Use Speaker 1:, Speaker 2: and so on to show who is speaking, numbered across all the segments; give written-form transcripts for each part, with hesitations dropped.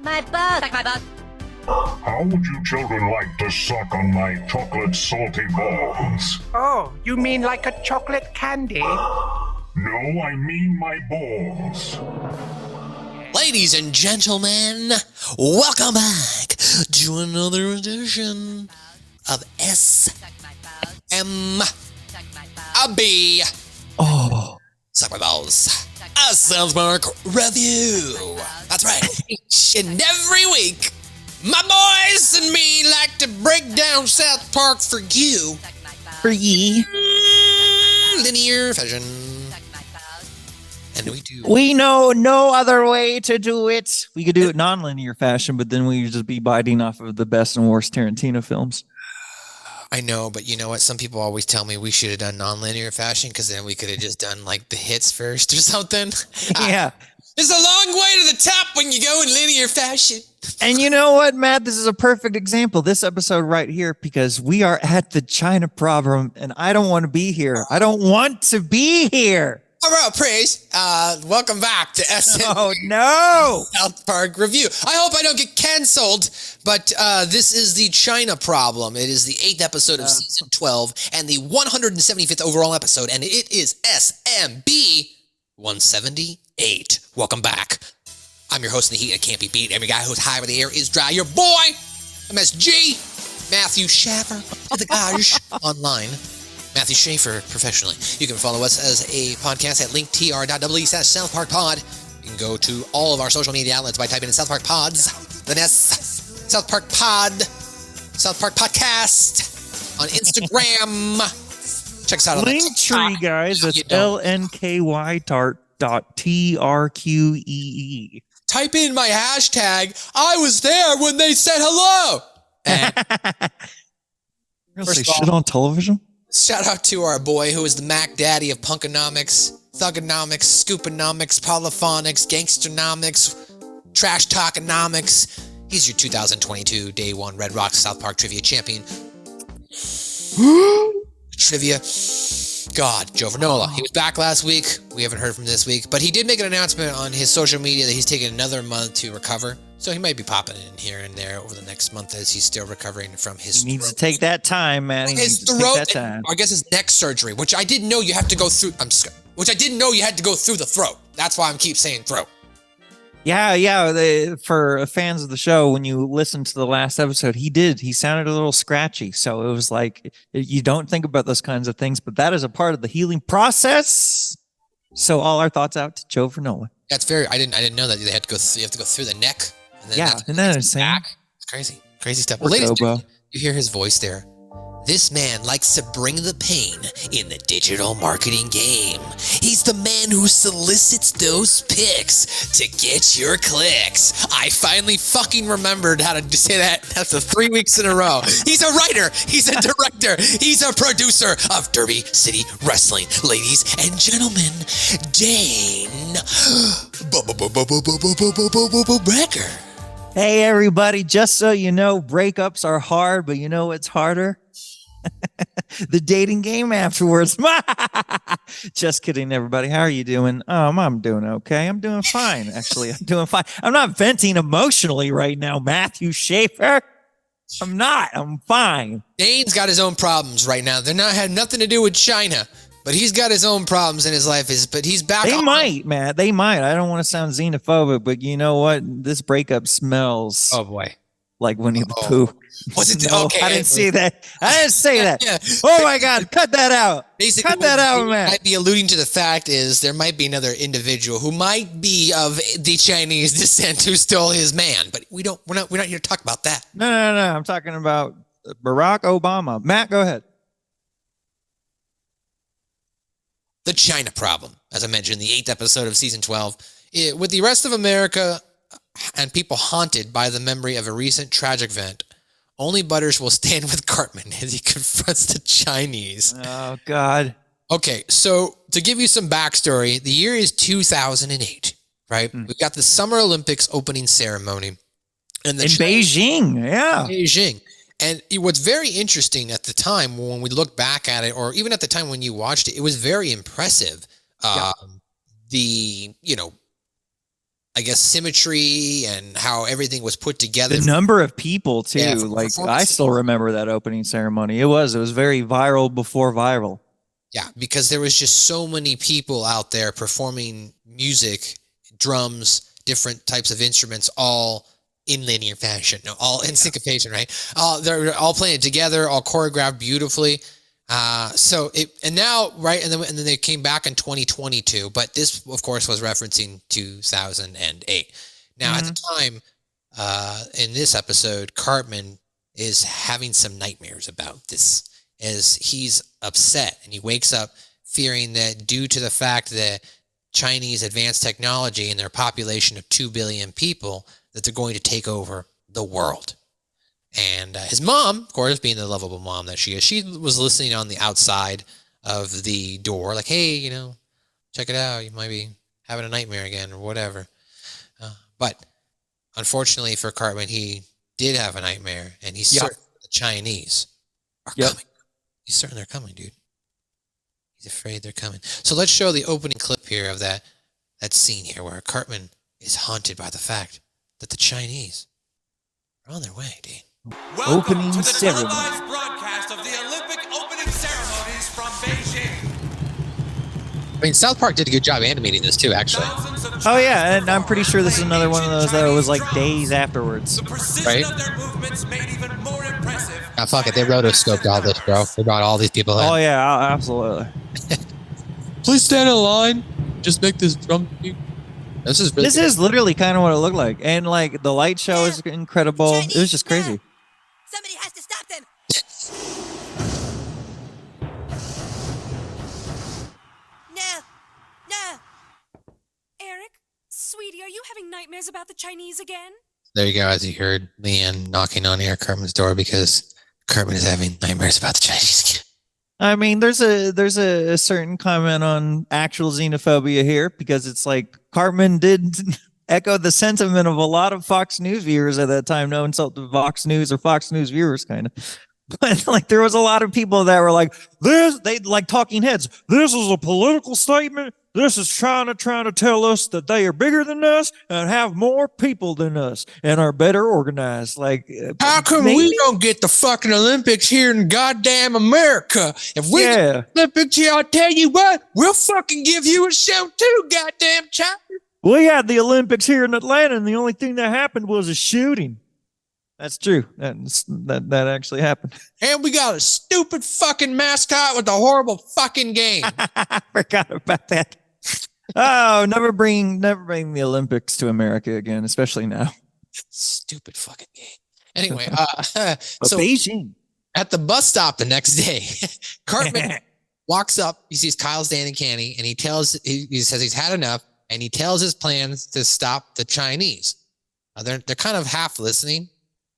Speaker 1: my butt. Suck my butt.
Speaker 2: How would you children like to suck on my chocolate salty balls?
Speaker 3: Oh, you mean like a chocolate candy?
Speaker 2: No, I mean my balls.
Speaker 4: Ladies and gentlemen, welcome back to another edition of SMB.
Speaker 1: Oh.
Speaker 4: Suck my balls. A South Park review. That's right. Each and every week, my boys and me like to break down South Park for you.
Speaker 1: For ye.
Speaker 4: Linear fashion. And
Speaker 1: we know no other way to do it. We could do it non-linear fashion, but then we would just be biting off of the best and worst Tarantino films.
Speaker 4: I know, but you know what? Some people always tell me we should have done non-linear fashion because then we could have just done like the hits first or something.
Speaker 1: Yeah.
Speaker 4: It's a long way to the top when you go in linear fashion.
Speaker 1: And you know what, Matt? This is a perfect example, this episode right here, because we are at the China problem, and I don't want to be here. I don't want to be here.
Speaker 4: All right, Prease. Welcome back to
Speaker 1: Oh, no.
Speaker 4: South Park Review. I hope I don't get canceled, but this is the China problem. It is the 8th episode of Season 12 and the 175th overall episode, and it is SMB 178. Welcome back. I'm your host in the heat. I can't be beat. Every guy who's high over the air is dry. Your boy, MSG, Matthew Schaffer, to the garage online. Matthew Schaefer professionally. You can follow us as a podcast at Linktr.ee/SouthParkPod. You can go to all of our social media outlets by typing in South Park Pods, the S, South Park Pod, South Park Podcast on Instagram. Check us out on
Speaker 1: Linktree, guys. That's LNKY.TRQEE.
Speaker 4: Type in my hashtag. I was there when they said hello. And
Speaker 1: First shit on television?
Speaker 4: shout out to our boy who is the Mac Daddy of Punkonomics, Thugonomics, Scooponomics, Polyphonics, Gangsternomics, Trash Talkonomics. He's your 2022 Day 1 Red Rocks South Park Trivia Champion. Trivia. God, Joe Vernola. He was back last week. We haven't heard from him this week, but he did make an announcement on his social media that he's taking another month to recover. So he might be popping in here and there over the next month as he's still recovering from his
Speaker 1: He needs to take that time, man.
Speaker 4: his throat. I guess his neck surgery, which I didn't know you have to go through. Which I didn't know you had to go through the throat. That's why I keep saying throat.
Speaker 1: Yeah. For fans of the show, when you listen to the last episode, he sounded a little scratchy. So it was like, you don't think about those kinds of things, but that is a part of the healing process. So all our thoughts out to Joe Vernola.
Speaker 4: That's very. I didn't know that they had to go. You have to go through the neck. And then
Speaker 1: isn't that insane?
Speaker 4: Back. It's crazy stuff. Well, ladies, you hear his voice there. This man likes to bring the pain in the digital marketing game. He's the man who solicits those pics to get your clicks. I finally fucking remembered how to say that after 3 weeks in a row. He's a writer. He's a director. He's a producer of Derby City Wrestling. Ladies and gentlemen, Dane Brecker.
Speaker 1: Hey, everybody. Just so you know, breakups are hard, but you know what's harder? The dating game afterwards. Just kidding, everybody. How are you doing? I'm doing okay. I'm doing fine, actually. I'm doing fine. I'm not venting emotionally right now, Matthew Schaefer. I'm not. I'm fine.
Speaker 4: Dane's got his own problems right now. They're not had nothing to do with China, but he's got his own problems in his life. But he's back.
Speaker 1: They might, Matt. They might. I don't want to sound xenophobic, but you know what? This breakup smells.
Speaker 4: Oh boy.
Speaker 1: Like Winnie the Pooh.
Speaker 4: Was it?
Speaker 1: No,
Speaker 4: okay.
Speaker 1: I didn't see that. I didn't say that.
Speaker 4: Yeah.
Speaker 1: Oh my God. Cut that out.
Speaker 4: Basically,
Speaker 1: cut that out, man.
Speaker 4: Might be alluding to the fact is there might be another individual who might be of the Chinese descent who stole his man, but we're not here to talk about that.
Speaker 1: No. I'm talking about Barack Obama. Matt, go ahead.
Speaker 4: The China problem, as I mentioned, the 8th episode of season 12, with the rest of America and people haunted by the memory of a recent tragic event. Only Butters will stand with Cartman as he confronts the Chinese.
Speaker 1: Oh, God.
Speaker 4: Okay, so to give you some backstory, the year is 2008, right? We've got the Summer Olympics opening ceremony. And
Speaker 1: in Beijing, yeah.
Speaker 4: Beijing. And what's very interesting at the time when we look back at it, or even at the time when you watched it, it was very impressive. I guess, symmetry and how everything was put together.
Speaker 1: The number of people too.
Speaker 4: Yeah,
Speaker 1: like I still remember that opening ceremony. It was very viral before viral.
Speaker 4: Yeah, because there was just so many people out there performing music, drums, different types of instruments, all in linear fashion, all in syncopation, right? They're all playing it together, all choreographed beautifully. And then they came back in 2022, but this, of course, was referencing 2008. Now, at the time, in this episode, Cartman is having some nightmares about this, as he's upset, and he wakes up fearing that due to the fact that Chinese advanced technology and their population of 2 billion people, that they're going to take over the world. And his mom, of course, being the lovable mom that she is, she was listening on the outside of the door, like, hey, check it out. You might be having a nightmare again or whatever. But unfortunately for Cartman, he did have a nightmare, and he's certain the Chinese are coming. He's certain they're coming, dude. He's afraid they're coming. So let's show the opening clip here of that scene here where Cartman is haunted by the fact that the Chinese are on their way, Dane.
Speaker 5: Welcome
Speaker 1: Opening
Speaker 5: to the
Speaker 1: ceremony.
Speaker 5: televised broadcast of the Olympic opening ceremonies from Beijing.
Speaker 4: I mean, South Park did a good job animating this too, actually.
Speaker 1: Oh yeah, and I'm pretty sure this is another one of those that was like days afterwards.
Speaker 5: The precision
Speaker 4: Right?
Speaker 5: of their movements made even more impressive.
Speaker 4: Ah, fuck it. They rotoscoped all this, bro. They brought all these people in.
Speaker 1: Oh yeah, absolutely.
Speaker 4: Please stand in line. Just make this drum beat. This is really
Speaker 1: This is literally kind of what it looked like, and like the light show is incredible. It was just crazy.
Speaker 6: Somebody has to stop them. No.
Speaker 7: Eric, sweetie, are you having nightmares about the Chinese again?
Speaker 4: There you go. As you heard Leanne knocking on Eric Cartman's door because Cartman is having nightmares about the Chinese.
Speaker 1: I mean, there's a certain comment on actual xenophobia here, because it's like Cartman did echo the sentiment of a lot of Fox News viewers at that time. No insult to Fox News or Fox News viewers, kind of. But like, there was a lot of people that were like, they like talking heads. This is a political statement. This is China trying to tell us that they are bigger than us and have more people than us and are better organized. Like,
Speaker 4: How come we don't get the fucking Olympics here in goddamn America? If we get the Olympics here, I'll tell you what, we'll fucking give you a show too, goddamn China.
Speaker 1: We had the Olympics here in Atlanta, and the only thing that happened was a shooting. That's true. That actually happened.
Speaker 4: And we got a stupid fucking mascot with a horrible fucking game.
Speaker 1: I forgot about that. Oh, never bring the Olympics to America again, especially now.
Speaker 4: Stupid fucking game. Anyway,
Speaker 1: so Beijing.
Speaker 4: At the bus stop the next day, Cartman walks up. He sees Kyle's, Dan, and Canny, and he says he's had enough, and he tells his plans to stop the Chinese. They're kind of half listening,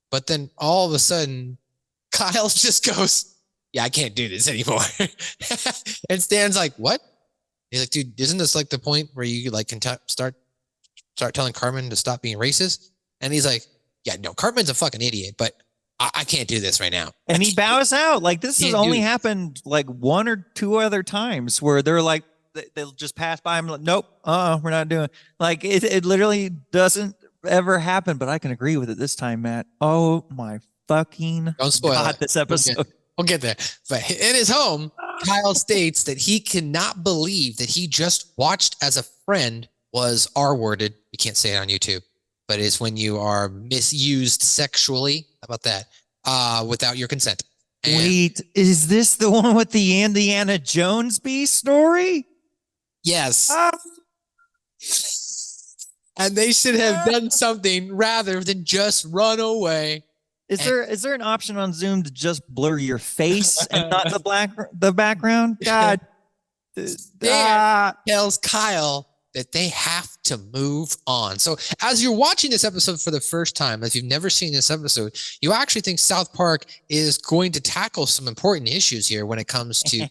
Speaker 4: but then all of a sudden, Kyle just goes, "Yeah, I can't do this anymore." And Stan's like, "What?" He's like, "Dude, isn't this like the point where you like can start telling Cartman to stop being racist?" And he's like, "Yeah, no, Cartman's a fucking idiot, but I can't do this right now."
Speaker 1: And he bows out. Like, this has only happened like one or two other times where they're like, they'll just pass by him like, "Nope, we're not doing." Like, it literally doesn't ever happen. But I can agree with it this time, Matt. Oh my fucking
Speaker 4: Don't spoil
Speaker 1: God,
Speaker 4: it.
Speaker 1: this episode.
Speaker 4: We'll get there. But in his home, Kyle states that he cannot believe that he just watched as a friend was R-worded. You can't say it on YouTube, but it's when you are misused sexually. How about that? Without your consent. And
Speaker 1: Wait, is this the one with the Indiana Jones bee story?
Speaker 4: yes. And they should have done something rather than just run away.
Speaker 1: Is there an option on Zoom to just blur your face and not the background? God.
Speaker 4: Dan tells Kyle that they have to move on. So as you're watching this episode for the first time, if you've never seen this episode, you actually think South Park is going to tackle some important issues here when it comes to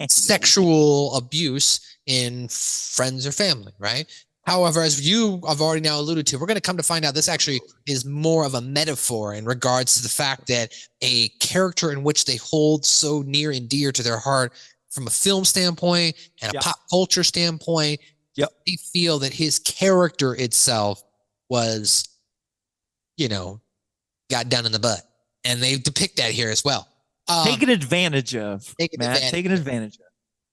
Speaker 4: sexual abuse in friends or family, right? However, as you have already now alluded to, we're going to come to find out this actually is more of a metaphor in regards to the fact that a character in which they hold so near and dear to their heart from a film standpoint and a pop culture standpoint
Speaker 1: Yep.
Speaker 4: They feel that his character itself was, got down in the butt. And they depict that here as well.
Speaker 1: Taken advantage of.
Speaker 4: Taken
Speaker 1: Matt,
Speaker 4: advantage
Speaker 1: taken
Speaker 4: of.
Speaker 1: advantage of.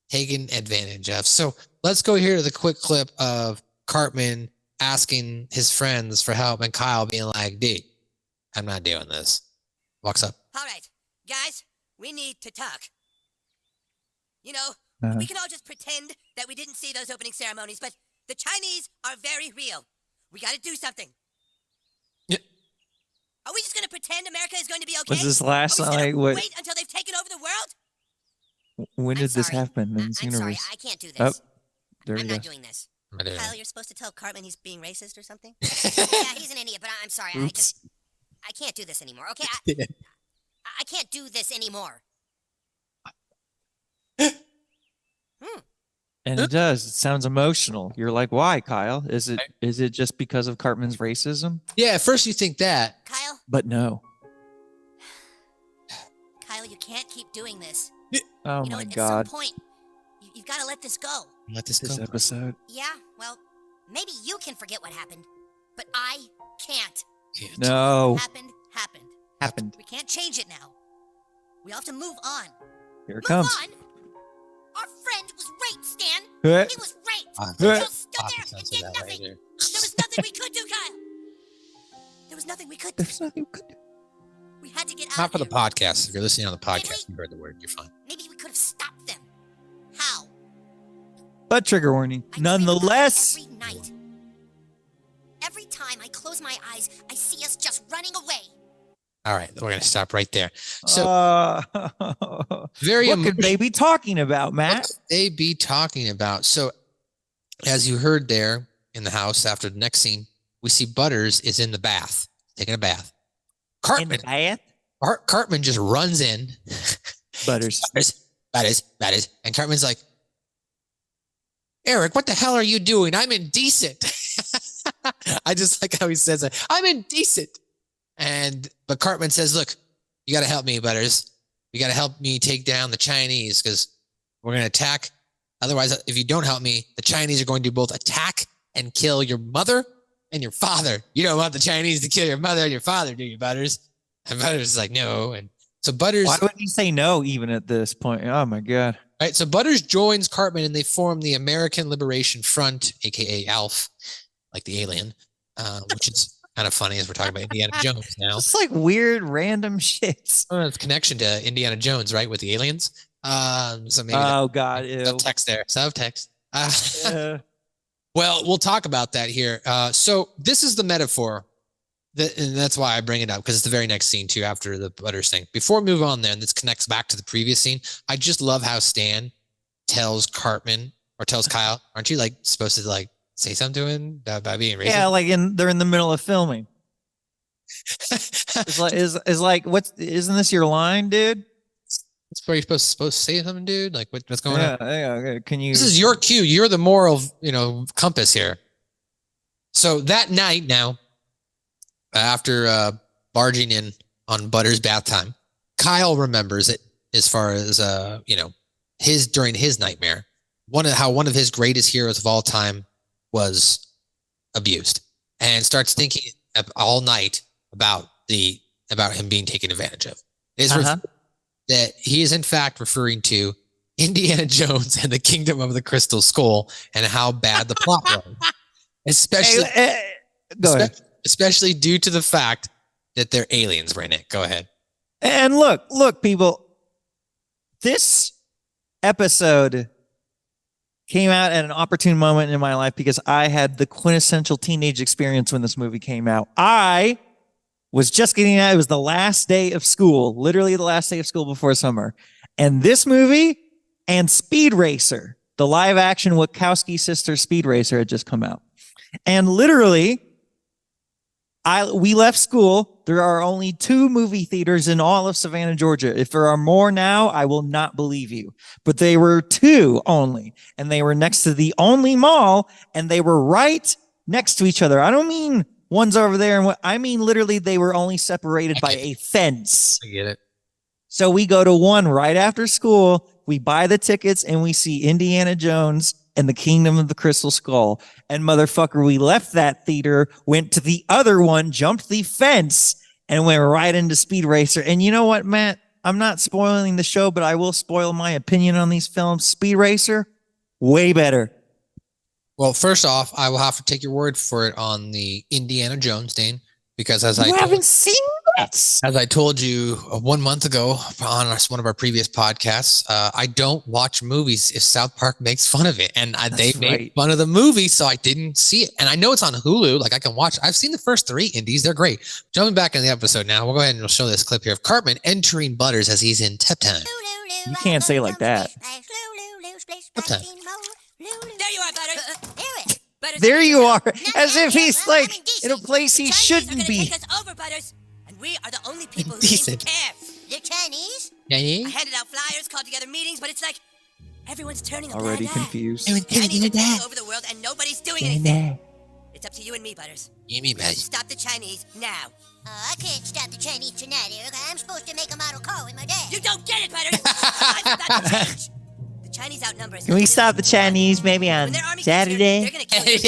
Speaker 4: Taken advantage of. So let's go here to the quick clip of Cartman asking his friends for help and Kyle being like, D, I'm not doing this. Walks up.
Speaker 6: All right, guys, we need to talk. You know,
Speaker 1: Uh-huh.
Speaker 6: we can all just pretend that we didn't see those opening ceremonies, but the Chinese are very real. We got to do something.
Speaker 4: Yeah.
Speaker 6: Are we just going to pretend America is going to be okay?
Speaker 1: Was this last
Speaker 6: Are we just
Speaker 1: night?
Speaker 6: gonna
Speaker 1: What?
Speaker 6: wait until they've taken over the world?
Speaker 1: When
Speaker 6: I'm
Speaker 1: did this
Speaker 6: sorry.
Speaker 1: happen in this
Speaker 6: I'm
Speaker 1: universe?
Speaker 6: sorry, I can't do
Speaker 1: Oh,
Speaker 6: this.
Speaker 1: there
Speaker 6: I'm
Speaker 1: you
Speaker 6: not
Speaker 1: go.
Speaker 6: doing this.
Speaker 4: I'm not doing
Speaker 6: Kyle,
Speaker 4: it.
Speaker 6: you're supposed to tell Cartman he's being racist or something? Yeah, he's an idiot, but I'm sorry.
Speaker 1: Oops.
Speaker 6: I can't do this anymore. Okay, I can't do this anymore.
Speaker 1: And it does. It sounds emotional. You're like, why, Kyle? Is it just because of Cartman's racism?
Speaker 4: Yeah, at first you think that.
Speaker 6: Kyle,
Speaker 1: But no.
Speaker 6: Kyle, you can't keep doing this.
Speaker 1: Oh
Speaker 6: You know,
Speaker 1: my
Speaker 6: at
Speaker 1: God.
Speaker 6: some point, you've got to let this go.
Speaker 4: Let this
Speaker 1: This
Speaker 4: go.
Speaker 1: episode.
Speaker 6: Yeah, well, maybe you can forget what happened, but I can't.
Speaker 1: No.
Speaker 6: Happened.
Speaker 1: Happened.
Speaker 6: We can't change it now. We have to move on.
Speaker 1: Here it
Speaker 6: Move
Speaker 1: comes.
Speaker 6: on? Our friend was raped, Stan.
Speaker 1: Eh.
Speaker 6: He was raped.
Speaker 4: Ah,
Speaker 6: We
Speaker 1: eh.
Speaker 6: just stood there and did nothing. There was nothing we could do, Kyle. There was nothing we could do.
Speaker 1: There's nothing we could do.
Speaker 6: We had to get out
Speaker 4: Not
Speaker 6: of
Speaker 4: for the
Speaker 6: here.
Speaker 4: podcast. If you're listening on the
Speaker 6: Maybe-
Speaker 4: podcast, you heard the word. You're fine.
Speaker 6: Maybe we could have stopped them. How?
Speaker 1: But trigger warning.
Speaker 6: I dream about it
Speaker 1: Nonetheless.
Speaker 6: every night. Every time I close my eyes, I see us just running away.
Speaker 4: All right, we're gonna stop right there. So very
Speaker 1: what could
Speaker 4: emotional.
Speaker 1: they be talking about, Matt?
Speaker 4: What could they be talking about? So, as you heard there in the house after the next scene, we see Butters is in the bath, taking a bath.
Speaker 1: In the
Speaker 4: Cartman,
Speaker 1: bath?
Speaker 4: Cartman just runs in.
Speaker 1: Butters.
Speaker 4: Butters. And Cartman's like, Eric, what the hell are you doing? I'm indecent. I just like how he says it. I'm indecent. But Cartman says, look, you got to help me, Butters. You got to help me take down the Chinese because we're going to attack. Otherwise, if you don't help me, the Chinese are going to both attack and kill your mother and your father. You don't want the Chinese to kill your mother and your father, do you, Butters? And Butters is like, no. And so Butters...
Speaker 1: Why would you say no even at this point? Oh my God.
Speaker 4: Right, so Butters joins Cartman and they form the American Liberation Front, aka ALF, like the alien, which is kind of funny as we're talking about Indiana Jones now.
Speaker 1: Just like weird random shit.
Speaker 4: It's a connection to Indiana Jones, right, with the aliens. So maybe
Speaker 1: Oh God. Ew.
Speaker 4: subtext there. Subtext.
Speaker 1: Uh,
Speaker 4: Well, we'll talk about that here. So this is the metaphor, and that's why I bring it up, because it's the very next scene too after the Butters thing. Before we move on there, and this connects back to the previous scene, I just love how Stan tells Cartman or tells Kyle, aren't you like supposed to like say something to him about being racist?
Speaker 1: yeah, like they're in the middle of filming. It's like is like isn't this your line, dude?
Speaker 4: That's where you're supposed to say something, dude. Like what's going on?
Speaker 1: Yeah. Can you?
Speaker 4: This is your cue. You're the moral, compass here. So that night now, after barging in on Butters' bath time, Kyle remembers it as far as during his nightmare. One of his greatest heroes of all time was abused, and starts thinking all night about him being taken advantage of. It is that he is in fact referring to Indiana Jones and the Kingdom of the Crystal Skull and how bad the plot was, especially
Speaker 1: Go ahead.
Speaker 4: especially due to the fact that their aliens were in it. Go ahead.
Speaker 1: And look, people. This episode came out at an opportune moment in my life because I had the quintessential teenage experience when this movie came out. I was just getting out. It was the last day of school, literally the last day of school before summer. And this movie and Speed Racer, the live action Wachowski sister Speed Racer, had just come out. And literally, we left school. There are only 2 movie theaters in all of Savannah, Georgia. If there are more now, I will not believe you. But they were 2 only, and they were next to the only mall, and they were right next to each other. I don't mean one's over there, and I mean literally they were only separated by a fence.
Speaker 4: I get it.
Speaker 1: So we go to one right after school. We buy the tickets, and we see Indiana Jones and the Kingdom of the Crystal Skull. And motherfucker, we left that theater, went to the other one, jumped the fence, and went right into Speed Racer. And you know what, Matt? I'm not spoiling the show, but I will spoil my opinion on these films. Speed Racer, way better.
Speaker 4: Well, first off, I will have to take your word for it on the Indiana Jones, Dane, because as
Speaker 1: You haven't seen this.
Speaker 4: as I told you 1 month ago on one of our previous podcasts, I don't watch movies if South Park makes fun of it, and they made fun of the movie, so I didn't see it. And I know it's on Hulu, like I can watch. I've seen the first 3 Indies; they're great. Jumping back in the episode now, we'll go ahead and we'll show this clip here of Cartman entering Butters as he's in Tep Time.
Speaker 1: You can't say it like that.
Speaker 4: Tep Time.
Speaker 6: There you are, Butters. Butters,
Speaker 1: There you are,
Speaker 6: Now,
Speaker 1: as if he's like
Speaker 6: I'm
Speaker 1: in a place he
Speaker 6: The Chinese are
Speaker 1: shouldn't
Speaker 6: gonna
Speaker 1: be.
Speaker 6: take us over, Butters, and we are the only people who seem to care. The Chinese? I handed out flyers, called together meetings, but it's like everyone's turning a
Speaker 1: Already
Speaker 6: blind eye.
Speaker 1: confused.
Speaker 6: Chinese are taking over the world, and nobody's doing anything. It's up to you and me, Butters.
Speaker 4: You mean, man?
Speaker 6: Stop the Chinese now.
Speaker 8: I can't stop the Chinese tonight, Eric. I'm supposed to make a model car with my dad.
Speaker 6: You don't get it, Butters. Lives about to change. The Chinese outnumber us.
Speaker 1: Can we stop the Chinese maybe on
Speaker 6: When their army gets here,
Speaker 1: Saturday?
Speaker 6: they're gonna kill you.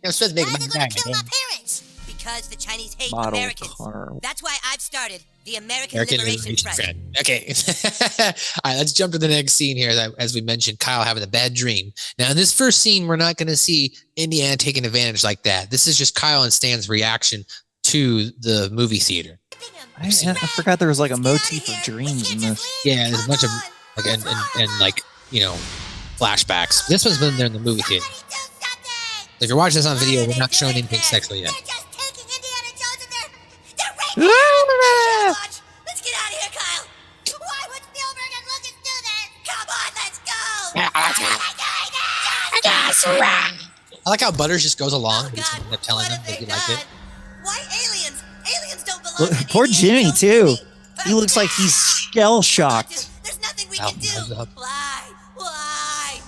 Speaker 4: I'm supposed to make
Speaker 8: Why are they
Speaker 4: my
Speaker 8: gonna
Speaker 4: back.
Speaker 8: kill my parents?
Speaker 6: Because the Chinese hate
Speaker 1: Model
Speaker 6: Americans.
Speaker 1: car.
Speaker 6: That's why I've started the American,
Speaker 4: American
Speaker 6: Liberation Front.
Speaker 4: Okay. All right, let's jump to the next scene here. That, as we mentioned, Kyle having a bad dream. Now, in this first scene, we're not going to see Indiana taking advantage like that. This is just Kyle and Stan's reaction to the movie theater.
Speaker 1: I forgot there was like a motif of dreams in this.
Speaker 4: Yeah, there's a bunch of like and like flashbacks. This one's been there in the movie theater. If you're watching this on video, we're not showing anything sexual yet.
Speaker 8: They're just taking Indiana Jones and they're raping him.
Speaker 6: Let's get out of here, Kyle.
Speaker 8: Why would Spielberg and Lucas do this?
Speaker 6: Come on, let's go.
Speaker 4: I like how Butters just goes along.
Speaker 6: Oh,
Speaker 4: He's
Speaker 6: God,
Speaker 4: end up telling
Speaker 6: what
Speaker 4: them
Speaker 6: have
Speaker 4: that
Speaker 6: they
Speaker 4: he liked
Speaker 6: done?
Speaker 4: it.
Speaker 6: Why aliens? Aliens don't belong
Speaker 1: Look,
Speaker 6: to
Speaker 1: poor
Speaker 6: Indiana
Speaker 1: Jimmy
Speaker 6: Jones
Speaker 1: too.
Speaker 6: movie.
Speaker 1: He looks like he's shell shocked.
Speaker 6: There's nothing we
Speaker 4: Ow,
Speaker 6: can do.
Speaker 4: what's up?
Speaker 6: Why?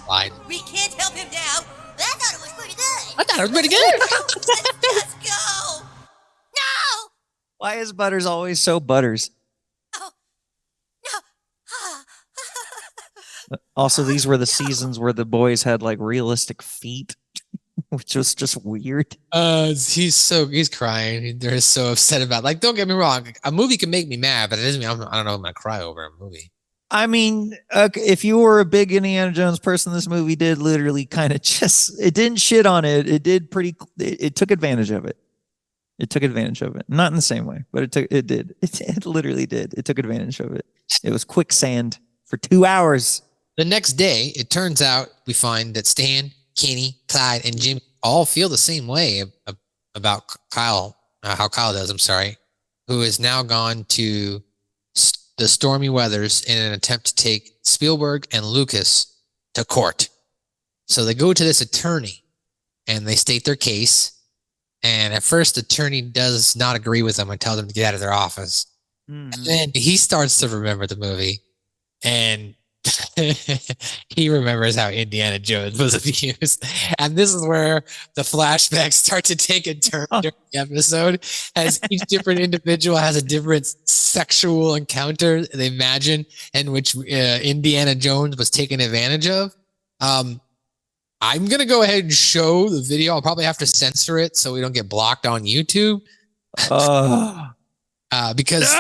Speaker 4: Lied.
Speaker 6: We can't help him now.
Speaker 8: I thought it was pretty good.
Speaker 4: I thought it was pretty good.
Speaker 6: Let's just go.
Speaker 8: No!
Speaker 1: Why is Butters always so Butters?
Speaker 6: No.
Speaker 1: Also, these were the seasons where the boys had like realistic feet, which was just weird.
Speaker 4: He's crying. They're so upset about. Like, don't get me wrong. A movie can make me mad, but it doesn't mean I don't know. I'm gonna cry over a movie.
Speaker 1: I mean, if you were a big Indiana Jones person, this movie did literally kind of it didn't shit on it. It did it took advantage of it. It took advantage of it. Not in the same way, but it did. It literally did. It took advantage of it. It was quicksand for 2 hours.
Speaker 4: The next day, it turns out we find that Stan, Kenny, Clyde, and Jimmy all feel the same way about Kyle, how Kyle does, I'm sorry, who has now gone to the stormy weathers in an attempt to take Spielberg and Lucas to court. So they go to this attorney and they state their case. And at first, the attorney does not agree with them and tells them to get out of their office. And then he starts to remember the movie and he remembers how Indiana Jones was abused. And this is where the flashbacks start to take a turn during the episode, as each different individual has a different sexual encounter they imagine in which Indiana Jones was taken advantage of. I'm going to go ahead and show the video. I'll probably have to censor it so we don't get blocked on YouTube. Because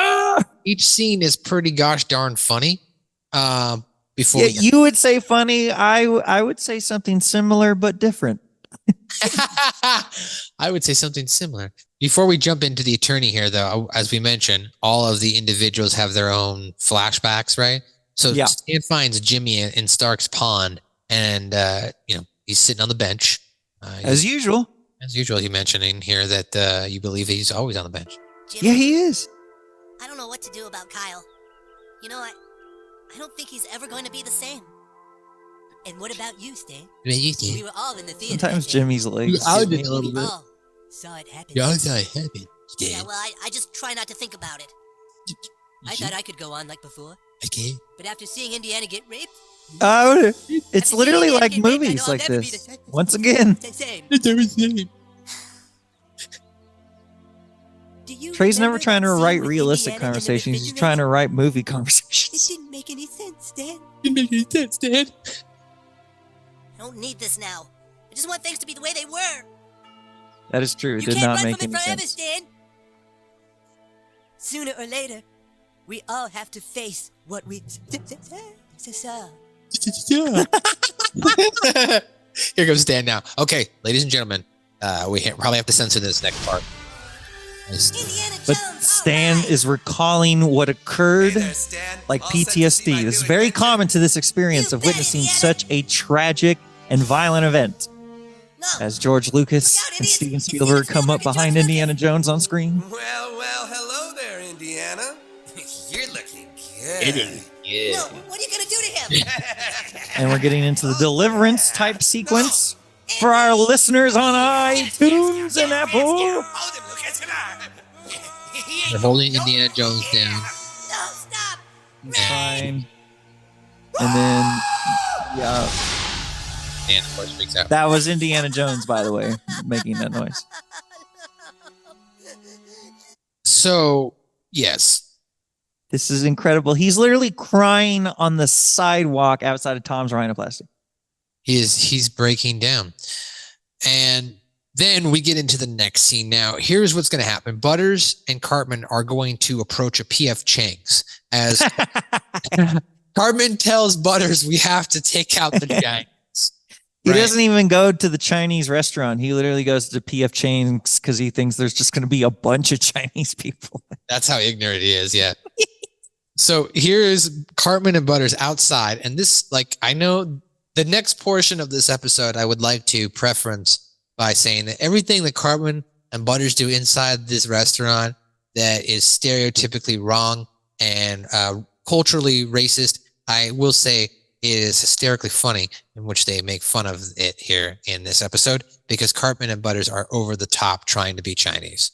Speaker 4: each scene is pretty gosh darn funny. Before
Speaker 1: you would say funny. I would say something similar but different.
Speaker 4: I would say something similar. Before we jump into the attorney here, though, as we mentioned, all of the individuals have their own flashbacks, right? So Stan finds Jimmy in Stark's pond, and he's sitting on the bench.
Speaker 1: As usual.
Speaker 4: As usual, you mentioned in here that you believe he's always on the bench.
Speaker 6: Jimmy,
Speaker 1: Yeah, he is.
Speaker 6: I don't know what to do about Kyle. You know, I don't think he's ever going to be the same. And what about you, Stan? We were all in the theater.
Speaker 1: Sometimes Jimmy's legs.
Speaker 4: I
Speaker 1: get
Speaker 4: did
Speaker 1: me.
Speaker 4: a little
Speaker 6: We
Speaker 4: bit.
Speaker 6: all saw it happen.
Speaker 4: Yeah, I happy.
Speaker 6: Yeah, well, I just try not to think about it. I thought I could go on like before.
Speaker 4: Okay.
Speaker 6: But after seeing Indiana get raped,
Speaker 1: It's literally like movies like this. Once again,
Speaker 6: same. Do you
Speaker 1: Trey's never
Speaker 6: remember
Speaker 1: trying to
Speaker 6: that scene
Speaker 1: write
Speaker 6: with
Speaker 1: realistic
Speaker 6: Indiana in the
Speaker 1: conversations. He's
Speaker 6: refrigerator?
Speaker 1: trying to write movie
Speaker 6: It
Speaker 1: conversations.
Speaker 6: didn't make any sense, Stan.
Speaker 4: Didn't make any sense, Dad.
Speaker 6: I don't need this now. I just want things to be the way they were.
Speaker 1: That is true. It
Speaker 6: You
Speaker 1: did
Speaker 6: can't
Speaker 1: not
Speaker 6: run
Speaker 1: make
Speaker 6: from
Speaker 1: any
Speaker 6: it forever,
Speaker 1: sense.
Speaker 6: Stan. Sooner or later, we all have to face what we saw.
Speaker 4: Here comes Dan now. Okay, ladies and gentlemen, we probably have to censor this next part.
Speaker 6: Indiana
Speaker 1: But
Speaker 6: Jones,
Speaker 1: Stan
Speaker 6: all right.
Speaker 1: is recalling what occurred,
Speaker 5: Hey there, Stan.
Speaker 1: like
Speaker 5: All set to see my
Speaker 1: PTSD. This is
Speaker 5: new
Speaker 1: very
Speaker 5: adventure?
Speaker 1: common to this experience
Speaker 6: You
Speaker 1: of
Speaker 6: bet,
Speaker 1: witnessing
Speaker 6: Indiana.
Speaker 1: such a tragic and violent event.
Speaker 6: No.
Speaker 1: As George Lucas
Speaker 6: Look out,
Speaker 1: and
Speaker 6: idiots.
Speaker 1: Steven
Speaker 6: It's
Speaker 1: Spielberg
Speaker 6: Steven
Speaker 1: come up
Speaker 6: Spielberg and
Speaker 1: behind
Speaker 6: George
Speaker 1: Indiana Jones on screen.
Speaker 5: Well, hello there, Indiana. You're looking good.
Speaker 6: No, what are you gonna do to him?
Speaker 1: And we're getting into the deliverance type sequence for our listeners on iTunes and Apple.
Speaker 5: Hold him, Lucas. Come on.
Speaker 4: They're holding Indiana Jones down.
Speaker 6: No, stop.
Speaker 1: Fine. And then, yeah,
Speaker 4: And of course, freaks out.
Speaker 1: that was Indiana Jones, by the way, making that noise.
Speaker 4: So, yes.
Speaker 1: This is incredible. He's literally crying on the sidewalk outside of Tom's rhinoplasty.
Speaker 4: He's breaking down. And then we get into the next scene. Now, here's what's going to happen. Butters and Cartman are going to approach a P.F. Chang's as Cartman tells Butters we have to take out the giants.
Speaker 1: He
Speaker 4: Right.
Speaker 1: doesn't even go to the Chinese restaurant. He literally goes to P.F. Chang's because he thinks there's just going to be a bunch of Chinese people.
Speaker 4: That's how ignorant he is, yeah. So here's Cartman and Butters outside. And this, like, I know the next portion of this episode, I would like to preference by saying that everything that Cartman and Butters do inside this restaurant that is stereotypically wrong and culturally racist, I will say is hysterically funny, in which they make fun of it here in this episode, because Cartman and Butters are over the top trying to be Chinese.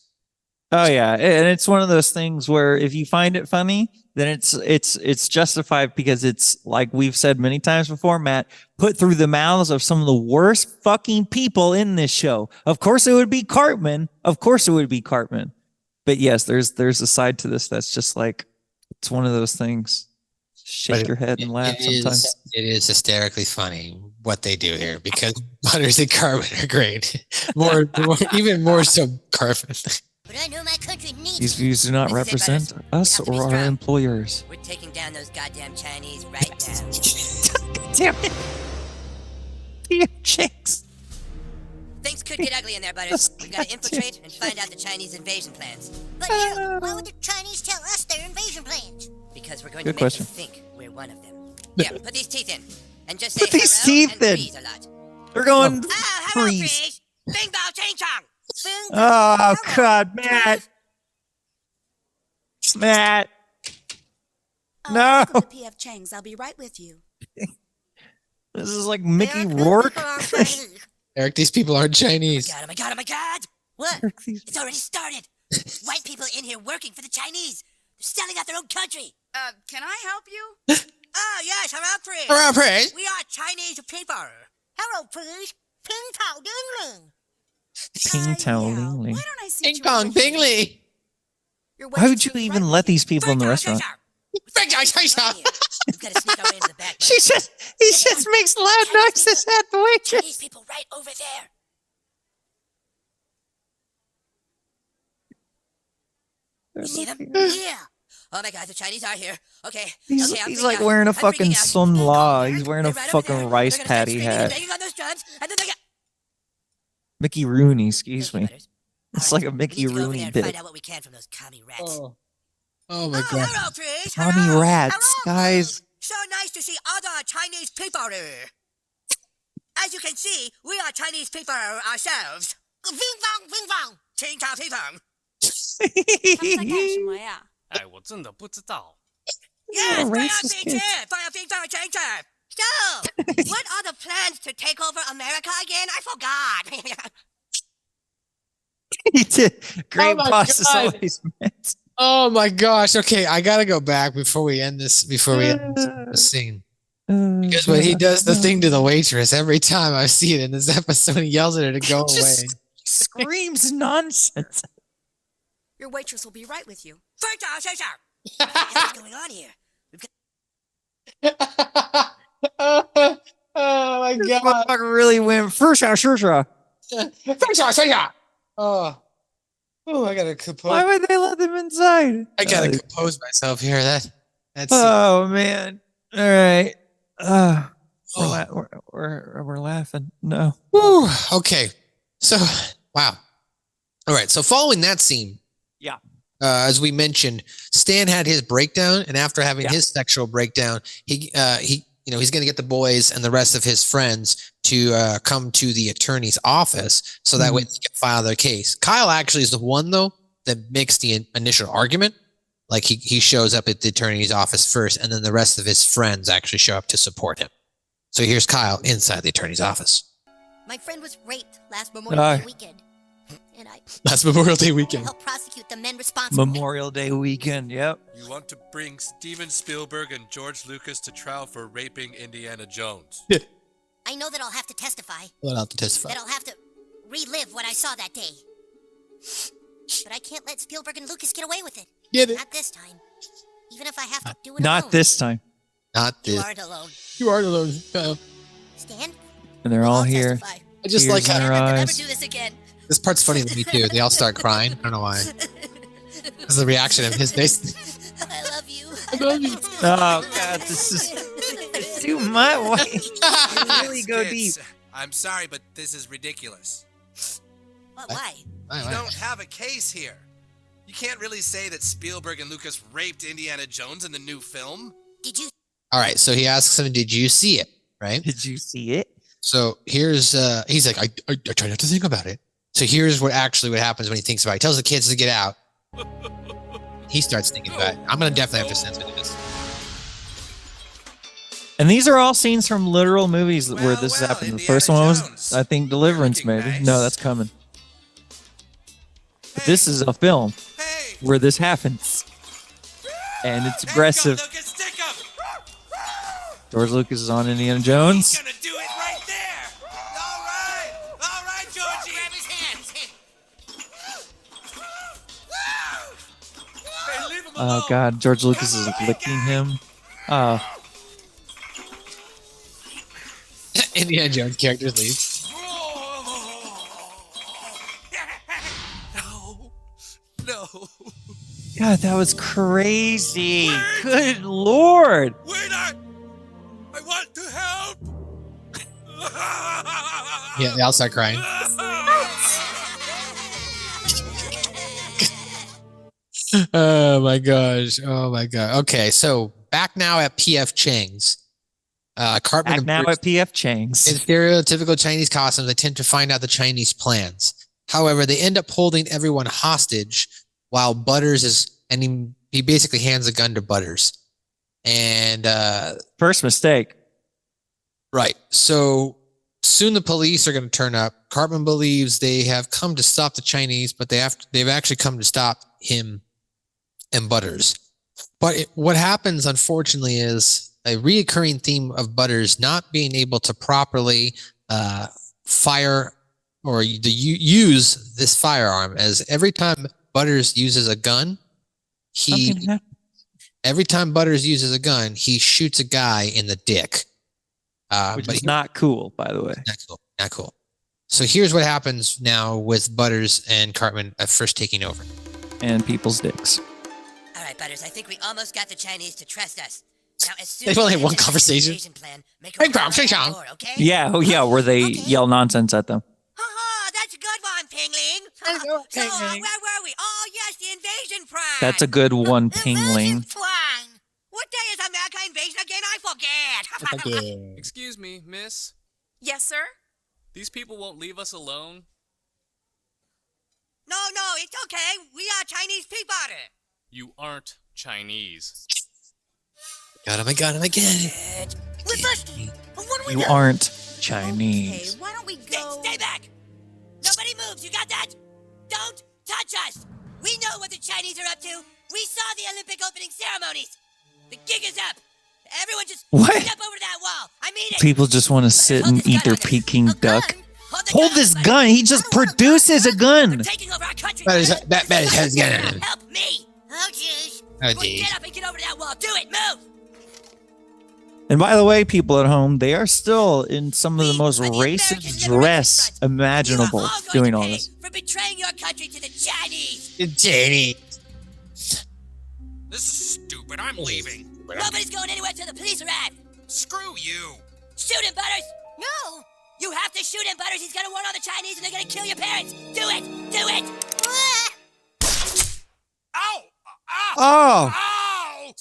Speaker 1: Oh yeah, and it's one of those things where if you find it funny, then it's justified because it's, like we've said many times before, Matt, put through the mouths of some of the worst fucking people in this show. Of course it would be Cartman. Of course it would be Cartman. But yes, there's a side to this that's just like, it's one of those things. Shake
Speaker 4: But
Speaker 1: your head and laugh sometimes.
Speaker 4: It is hysterically funny what they do here, because Butters and Cartman are great. Even more so Cartman.
Speaker 8: But I know my country needs
Speaker 1: These views do not
Speaker 6: Listen,
Speaker 1: represent
Speaker 6: Butters,
Speaker 1: us
Speaker 6: you have to be
Speaker 1: or our
Speaker 6: strong.
Speaker 1: employers.
Speaker 6: We're taking down those goddamn Chinese right now.
Speaker 1: Damn it. P.F. Chang's.
Speaker 6: Things could get ugly in there, Butters. We've got to infiltrate and find out the Chinese invasion plans.
Speaker 8: But Herro, why would the Chinese tell us their invasion plans?
Speaker 6: Because we're going
Speaker 1: Good
Speaker 6: to make
Speaker 1: question.
Speaker 6: them think we're one of them. Yeah, put these teeth in. And just say
Speaker 1: Put these
Speaker 6: Herro
Speaker 1: teeth
Speaker 6: and
Speaker 1: in.
Speaker 6: Prease a lot.
Speaker 1: They're going
Speaker 6: Oh, hello,
Speaker 1: Prease.
Speaker 6: Prease. Bing bong ching chong.
Speaker 8: Bing,
Speaker 1: Oh,
Speaker 8: Herro.
Speaker 1: God, Matt. Matt.
Speaker 7: Oh,
Speaker 1: No.
Speaker 7: welcome to P.F. Chang's. I'll be right with you.
Speaker 1: This is like Mickey
Speaker 8: They're
Speaker 1: Rourke.
Speaker 8: people are Chinese.
Speaker 4: Eric, these people aren't
Speaker 6: Oh
Speaker 4: Chinese.
Speaker 6: my god, oh my god, oh my god! What? It's already started! White people in here working for the Chinese! They're selling out their own country!
Speaker 7: Can I help you?
Speaker 6: Oh, yes, hello, Prease!
Speaker 4: Hurrah, praise!
Speaker 6: We are Chinese people!
Speaker 8: Hello, please. Ping Tao Ding Ling.
Speaker 1: Ping Tao
Speaker 7: yeah.
Speaker 1: Ling Ling.
Speaker 7: Why don't I see
Speaker 4: Ping pong, ping lee.
Speaker 1: Why would you even let these people in the restaurant?
Speaker 4: Bing bong, ching chong.
Speaker 6: We've got to sneak our way into the back.
Speaker 1: He just makes loud noises at the waitress.
Speaker 6: Chinese people right over there! You see them?
Speaker 8: Yeah.
Speaker 6: Oh my god, the Chinese are here. Okay.
Speaker 1: He's,
Speaker 6: okay, I'm
Speaker 1: he's
Speaker 6: freaking
Speaker 1: like
Speaker 6: out.
Speaker 1: wearing a
Speaker 6: I'm
Speaker 1: fucking
Speaker 6: freaking out.
Speaker 1: Sun La. He's wearing a
Speaker 6: They're right over
Speaker 1: fucking
Speaker 6: there.
Speaker 1: rice
Speaker 6: They're gonna start
Speaker 1: patty
Speaker 6: screaming and
Speaker 1: hat.
Speaker 6: banging on those drums, and then they get...
Speaker 1: Mickey Rooney, excuse
Speaker 6: Thank you,
Speaker 1: me.
Speaker 6: Butters.
Speaker 1: It's
Speaker 6: All
Speaker 1: like a
Speaker 6: we
Speaker 1: Mickey
Speaker 6: need to go over
Speaker 1: Rooney
Speaker 6: there and
Speaker 1: bit.
Speaker 6: find out what we can from those commie rats.
Speaker 4: Oh my
Speaker 6: Oh,
Speaker 4: god.
Speaker 6: hello, Prease.
Speaker 1: Tommy
Speaker 6: Hello.
Speaker 1: Rats,
Speaker 6: Hello.
Speaker 1: guys.
Speaker 6: So nice to see other Chinese people here. As you can see, we are Chinese people ourselves.
Speaker 8: Ping Fong, Ping Fong.
Speaker 6: Ting tong ting tong.
Speaker 7: 他们在干什么呀？
Speaker 5: 哎，我真的不知道。
Speaker 6: Yes,
Speaker 1: Oh,
Speaker 6: fire
Speaker 1: racist
Speaker 6: ping
Speaker 1: kids.
Speaker 6: ching, fire ping fire ching ching. So, what are the plans to take over America again? I forgot.
Speaker 1: He did. Great
Speaker 4: my
Speaker 1: boss is
Speaker 4: God.
Speaker 1: always meant.
Speaker 4: Oh my gosh. Okay, I gotta go back before we end this scene. Because when he does the thing to the waitress, every time I see it in this episode, he yells at her to go away.
Speaker 1: Just screams nonsense.
Speaker 7: Your waitress will be right with you.
Speaker 6: First off, say so. What's going on here?
Speaker 4: Oh my
Speaker 1: This
Speaker 4: god.
Speaker 1: motherfucker really went first shot, sure shot.
Speaker 4: Oh, I gotta compose.
Speaker 1: Why would they let them inside?
Speaker 4: I gotta compose myself here. That's
Speaker 1: Oh man! All right.
Speaker 4: Oh.
Speaker 1: We're laughing. No.
Speaker 4: Whew. Okay. So wow. All right. So following that scene,
Speaker 1: Yeah.
Speaker 4: as we mentioned, Stan had his breakdown, and after having his sexual breakdown, he's going to get the boys and the rest of his friends to come to the attorney's office so that way they can file their case. Kyle actually is the one though that makes the initial argument. Like he shows up at the attorney's office first, and then the rest of his friends actually show up to support him. So here's Kyle inside the attorney's office.
Speaker 8: My friend was raped last Memorial Day weekend. And I
Speaker 4: Last Memorial Day weekend.
Speaker 8: helped prosecute the men responsible.
Speaker 1: Memorial Day weekend. Yep.
Speaker 5: You want to bring Steven Spielberg and George Lucas to trial for raping Indiana Jones.
Speaker 8: I know that I'll have to testify.
Speaker 4: Well, I'll have to testify.
Speaker 8: That I'll have to relive what I saw that day. But I can't let Spielberg and Lucas get away with it.
Speaker 4: Get it?
Speaker 8: Not this time. Even if I have to do it
Speaker 1: Not
Speaker 8: alone.
Speaker 1: this time.
Speaker 4: Not
Speaker 8: You
Speaker 4: this.
Speaker 8: aren't alone.
Speaker 4: You are alone.
Speaker 8: Stan?
Speaker 1: And they're all
Speaker 8: I'll
Speaker 1: here.
Speaker 8: testify.
Speaker 4: I just
Speaker 1: Tears
Speaker 4: like
Speaker 1: in
Speaker 4: how
Speaker 1: their
Speaker 8: I'll never
Speaker 1: eyes.
Speaker 8: do this again.
Speaker 4: this part's funny to me too. They all start crying. I don't know why. This is the reaction of his face.
Speaker 8: I love you.
Speaker 4: I love you.
Speaker 1: Oh God, this is too much. You really go deep.
Speaker 5: Kids, I'm sorry, but this is ridiculous.
Speaker 8: Why?
Speaker 5: You don't have a case here. You can't really say that Spielberg and Lucas raped Indiana Jones in the new film.
Speaker 8: Did you?
Speaker 4: All right. So he asks him, "Did you see it?" Right.
Speaker 1: Did you see it?
Speaker 4: So here's he's like, I try not to think about it. So here's what happens when he thinks about it. He tells the kids to get out. He starts thinking about it. I'm gonna definitely have to censor this.
Speaker 1: And these are all scenes from literal movies where this
Speaker 5: well,
Speaker 1: happened. The
Speaker 5: Indiana
Speaker 1: first one was,
Speaker 5: Jones.
Speaker 1: I think, Deliverance,
Speaker 5: Looking
Speaker 1: maybe.
Speaker 5: nice.
Speaker 1: No, that's coming. But this is a film
Speaker 5: Hey,
Speaker 1: where this happens, and it's
Speaker 5: there you go,
Speaker 1: aggressive.
Speaker 5: Lucas, stick 'em.
Speaker 1: George Lucas is on Indiana Jones.
Speaker 5: He's gonna do it right there. All right, Georgie.
Speaker 8: Grab his hands.
Speaker 5: Hey, leave him
Speaker 1: Oh
Speaker 5: alone.
Speaker 1: God, George Lucas is licking him. Oh,
Speaker 4: Indiana Jones characters leave.
Speaker 5: No.
Speaker 1: God, that was crazy. Good Lord.
Speaker 5: Wait, I want to help.
Speaker 4: Yeah, they all start crying. Oh my gosh. Oh my god. Okay, so back now at PF Chang's. Cartman
Speaker 1: Back
Speaker 4: and
Speaker 1: now
Speaker 4: Bruce,
Speaker 1: at PF Chang's.
Speaker 4: in stereotypical Chinese costumes, they tend to find out the Chinese plans. However, they end up holding everyone hostage while Butters he basically hands a gun to Butters. And
Speaker 1: First mistake.
Speaker 4: right. So soon the police are going to turn up. Cartman believes they have come to stop the Chinese, but they've actually come to stop him and Butters. But what happens, unfortunately, is a reoccurring theme of Butters not being able to properly fire or use this firearm, as every time Butters uses a gun, every time Butters uses a gun, he shoots a guy in the dick.
Speaker 1: Which is not cool, by the way.
Speaker 4: Not cool. Not cool. So here's what happens now with Butters and Cartman first taking over.
Speaker 1: And people's dicks.
Speaker 6: All right, Butters, I think we almost got the Chinese to trust us. Now, as soon
Speaker 4: They've
Speaker 6: as
Speaker 4: only
Speaker 6: we
Speaker 4: had one
Speaker 6: finish the
Speaker 4: conversation.
Speaker 6: invasion Plan, make
Speaker 4: Hey,
Speaker 6: a
Speaker 4: Brown,
Speaker 6: run
Speaker 4: shake
Speaker 6: for that
Speaker 4: down.
Speaker 6: door, okay?
Speaker 1: Yeah, where they yell nonsense at them.
Speaker 6: Ha-ha, that's a good one, Pingling. So, where were we? Oh, yes, the invasion plan.
Speaker 1: That's a good one, Pingling.
Speaker 8: Twang.
Speaker 6: What day is America invasion again? I forget.
Speaker 9: Excuse me, miss.
Speaker 7: Yes, sir?
Speaker 9: These people won't leave us alone.
Speaker 6: No, it's okay. We are Chinese people.
Speaker 9: You aren't Chinese.
Speaker 4: Got him again.
Speaker 8: What do we
Speaker 1: You
Speaker 8: do?
Speaker 1: aren't
Speaker 8: Okay,
Speaker 1: Chinese.
Speaker 8: why don't we go?
Speaker 6: Stay back. Nobody moves. You got that? Don't touch us. We know what the Chinese are up to. We saw the Olympic opening ceremonies. The gig is up. Everyone just
Speaker 1: What?
Speaker 6: step over to that wall. I mean it.
Speaker 1: People just want to sit and eat their Peking duck.
Speaker 8: Gun?
Speaker 1: Hold this gun. He just produces a
Speaker 6: They're
Speaker 1: gun.
Speaker 6: taking over our country.
Speaker 4: That is gun.
Speaker 6: Help me.
Speaker 8: Oh, jeez.
Speaker 4: Oh,
Speaker 6: Everyone
Speaker 4: geez.
Speaker 6: get up and get over to that wall. Do it. Move.
Speaker 1: And by the way, people at home, they are still in some of the most
Speaker 6: We are the
Speaker 1: racist
Speaker 6: American
Speaker 1: dress
Speaker 6: Liberation Front.
Speaker 1: imaginable
Speaker 6: You are all going
Speaker 1: doing
Speaker 6: to
Speaker 1: all
Speaker 6: pay
Speaker 1: this.
Speaker 6: for betraying your country to the Chinese.
Speaker 4: Jenny.
Speaker 5: This is stupid. I'm leaving.
Speaker 6: Nobody's going anywhere till the police arrive.
Speaker 5: Screw you.
Speaker 6: Shoot him, Butters.
Speaker 8: No!
Speaker 6: You have to shoot him, Butters. He's gonna warn all the Chinese and they're gonna kill your parents. Do it. Do it.
Speaker 5: Ow! Ow!
Speaker 1: Oh,
Speaker 5: Ow!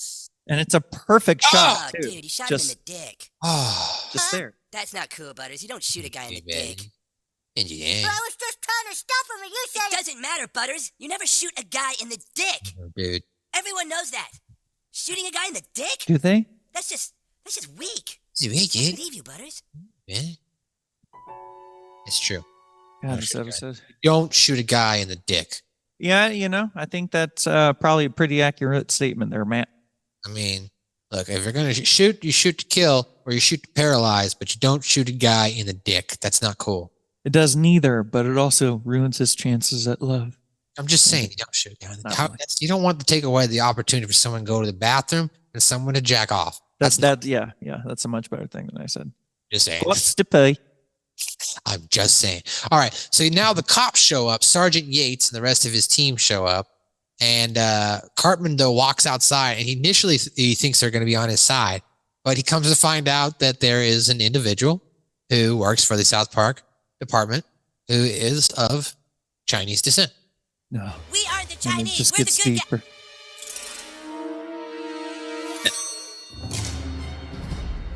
Speaker 1: and it's a perfect shot,
Speaker 6: Oh,
Speaker 1: too.
Speaker 6: dude, he shot
Speaker 1: Just-
Speaker 6: him in the dick.
Speaker 4: Oh,
Speaker 1: Just there.
Speaker 6: That's not cool, Butters. You don't shoot a guy in the dick.
Speaker 8: But I was just trying to stop him and you said
Speaker 6: It doesn't matter, Butters. You never shoot a guy in the dick.
Speaker 4: dude.
Speaker 6: Everyone knows that. Shooting a guy in the dick?
Speaker 1: Do they?
Speaker 6: That's just weak.
Speaker 4: Sweet,
Speaker 6: I
Speaker 4: dude.
Speaker 6: believe you, Butters.
Speaker 4: Man. It's true.
Speaker 1: God, this episode.
Speaker 4: Don't shoot a guy in the dick.
Speaker 1: Yeah, I think that's probably a pretty accurate statement there, Matt.
Speaker 4: I mean, look, if you're going to shoot, you shoot to kill or you shoot to paralyze, but you don't shoot a guy in the dick. That's not cool.
Speaker 1: It does neither, but it also ruins his chances at love.
Speaker 4: I'm just saying, you don't shoot a guy in the
Speaker 1: Not
Speaker 4: dick.
Speaker 1: really.
Speaker 4: You don't want to take away the opportunity for someone to go to the bathroom and someone to jack off.
Speaker 1: That's yeah, that's a much better thing than I said.
Speaker 4: Just saying.
Speaker 1: What's to pay?
Speaker 4: I'm just saying. All right. So now the cops show up. Sergeant Yates and the rest of his team show up. And Cartman, though, walks outside. And he thinks they're going to be on his side. But he comes to find out that there is an individual who works for the South Park department who is of Chinese descent.
Speaker 1: No.
Speaker 6: We aren't the
Speaker 1: And it
Speaker 6: Chinese.
Speaker 1: just
Speaker 6: We're
Speaker 1: gets
Speaker 6: the good guys.
Speaker 1: deeper.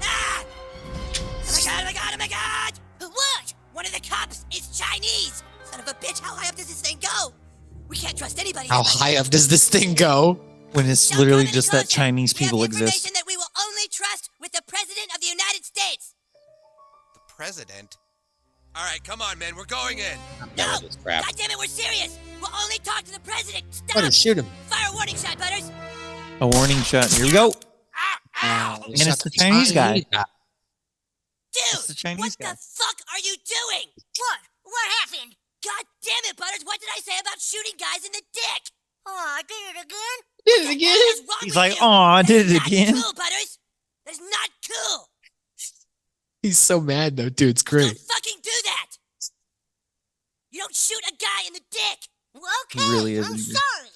Speaker 6: Ah! Oh my god, oh my god, oh my god! What? One of the cops is Chinese! Son of a bitch, how high up does this thing go? We can't trust anybody.
Speaker 4: How
Speaker 6: here, buddy.
Speaker 4: high up does this thing go?
Speaker 1: When it's
Speaker 6: Don't
Speaker 1: literally
Speaker 6: come any
Speaker 1: just that
Speaker 6: closer.
Speaker 1: Chinese
Speaker 6: We have
Speaker 1: people
Speaker 6: information
Speaker 1: exist.
Speaker 6: that we will only trust with the President of the United States.
Speaker 5: The president? All right, come on, man. We're going in.
Speaker 6: No!
Speaker 4: this crap.
Speaker 6: God damn it, we're serious! We'll only talk to the President! Stop!
Speaker 4: Butters, shoot him.
Speaker 6: Fire a warning shot, Butters!
Speaker 1: A warning shot. Here we go.
Speaker 6: Ow! Ow!
Speaker 1: And it's the Chinese guy.
Speaker 6: Dude!
Speaker 1: It's the Chinese
Speaker 6: what
Speaker 1: guy.
Speaker 6: the fuck are you doing?
Speaker 8: What? What happened?
Speaker 6: God damn it, Butters! What did I say about shooting guys in the dick?
Speaker 8: Oh, I did it again?
Speaker 4: Did it
Speaker 6: What
Speaker 4: again?
Speaker 6: is wrong
Speaker 1: He's
Speaker 6: with
Speaker 1: like,
Speaker 6: you?
Speaker 1: "Aw, I
Speaker 6: That
Speaker 1: did
Speaker 6: is
Speaker 1: it
Speaker 6: not
Speaker 1: again."
Speaker 6: Cool, Butters. That is not cool.
Speaker 4: He's so mad, though, dude. It's great.
Speaker 6: Don't fucking do that. You don't shoot a guy in the dick.
Speaker 8: Well, okay,
Speaker 1: really is
Speaker 8: I'm
Speaker 1: angry.
Speaker 8: sorry.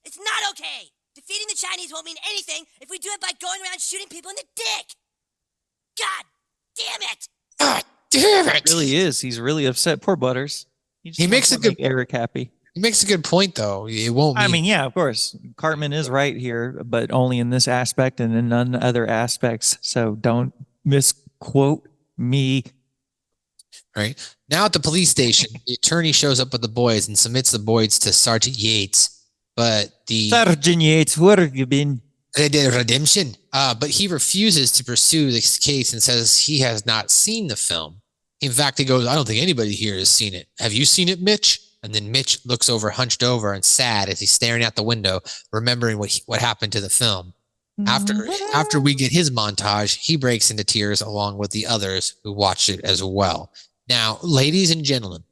Speaker 6: It's not okay. Defeating the Chinese won't mean anything if we do it by going around shooting people in the dick. God damn it.
Speaker 4: God damn it.
Speaker 1: It really is. He's really upset. Poor Butters. Just
Speaker 4: He makes
Speaker 1: wants
Speaker 4: a
Speaker 1: to
Speaker 4: good-
Speaker 1: make Eric happy.
Speaker 4: He makes a good point, though. It won't
Speaker 1: I
Speaker 4: mean
Speaker 1: mean, yeah, of course. Cartman is right here, but only in this aspect and in none other aspects. So don't misquote me.
Speaker 4: right? Now at the police station, the attorney shows up with the boys and submits the boys to Sergeant Yates. But the
Speaker 1: Sergeant Yates, where have you been?
Speaker 4: redemption. But he refuses to pursue this case and says he has not seen the film. In fact, he goes, "I don't think anybody here has seen it. Have you seen it, Mitch?" And then Mitch looks over, hunched over, and sad as he's staring out the window, remembering what happened to the film. After we get his montage, he breaks into tears along with the others who watched it as well. Now, ladies and gentlemen,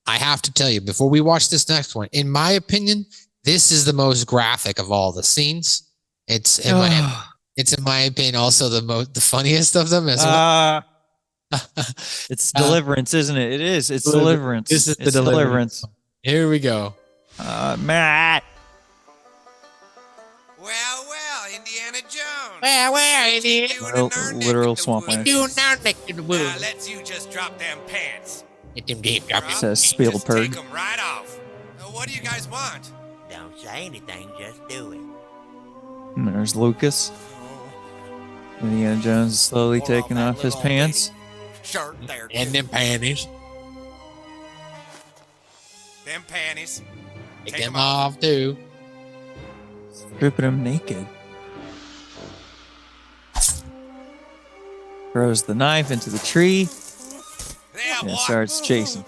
Speaker 4: I have to tell you, before we watch this next one, in my opinion, this is the most graphic of all the scenes. It's in my opinion also the funniest of them as well.
Speaker 1: It's Deliverance, isn't it? It is. It's Deliverance.
Speaker 4: This is the
Speaker 1: It's
Speaker 4: Deliverance. Here we go.
Speaker 1: Matt.
Speaker 5: Well, Indiana Jones.
Speaker 4: Well, Indiana.
Speaker 5: You doing in our neck
Speaker 1: Literal
Speaker 5: of the
Speaker 1: swamp
Speaker 5: woods?
Speaker 1: land.
Speaker 4: Doing our neck in the woods.
Speaker 5: Now, let's you just drop them pants.
Speaker 4: Get them deep, drop it.
Speaker 1: Says
Speaker 5: Just take
Speaker 1: Spielberg.
Speaker 5: them right off. What do you guys want?
Speaker 10: Don't say anything, just do it.
Speaker 1: And there's Lucas. Indiana Jones is slowly taking off his pants.
Speaker 10: Shirt there.
Speaker 4: And them panties.
Speaker 5: Them panties.
Speaker 4: Take
Speaker 5: Take
Speaker 4: them
Speaker 5: 'em off.
Speaker 4: off too.
Speaker 1: Stripping him naked. Throws the knife into the tree
Speaker 5: There,
Speaker 1: and
Speaker 5: boy.
Speaker 1: starts chasing.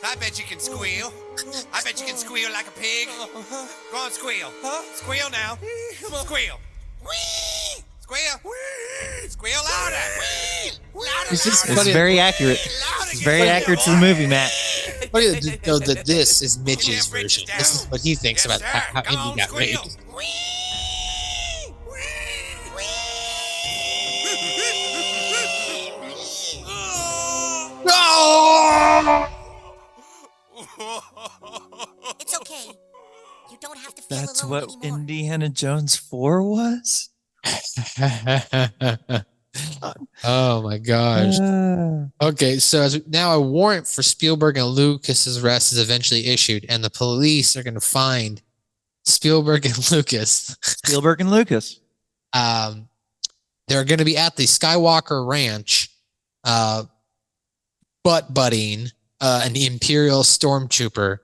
Speaker 5: I bet you can squeal. I bet you can squeal like a pig. Go on, squeal. Squeal now. Squeal. Squeal. Squeal louder. Louder,
Speaker 4: It's just
Speaker 5: louder.
Speaker 1: It's very accurate.
Speaker 5: Louder,
Speaker 1: It's
Speaker 5: get
Speaker 1: very
Speaker 5: louder,
Speaker 1: accurate to
Speaker 5: boy.
Speaker 1: the movie, Matt.
Speaker 4: Funny that this is Mitch's version. This is what he thinks
Speaker 5: Yes,
Speaker 4: about
Speaker 5: sir.
Speaker 4: how
Speaker 5: Come
Speaker 4: Indy
Speaker 5: on,
Speaker 4: got
Speaker 5: squeal.
Speaker 4: raped.
Speaker 8: It's okay. You don't have to feel
Speaker 1: That's
Speaker 8: alone
Speaker 1: what
Speaker 8: anymore.
Speaker 1: Indiana Jones 4 was?
Speaker 11: Oh my gosh. Okay, so now a warrant for Spielberg and Lucas's arrest is eventually issued, and the police are going to find Spielberg and Lucas.
Speaker 1: Spielberg and Lucas.
Speaker 11: They're going to be at the Skywalker Ranch, butt-buddying an Imperial stormtrooper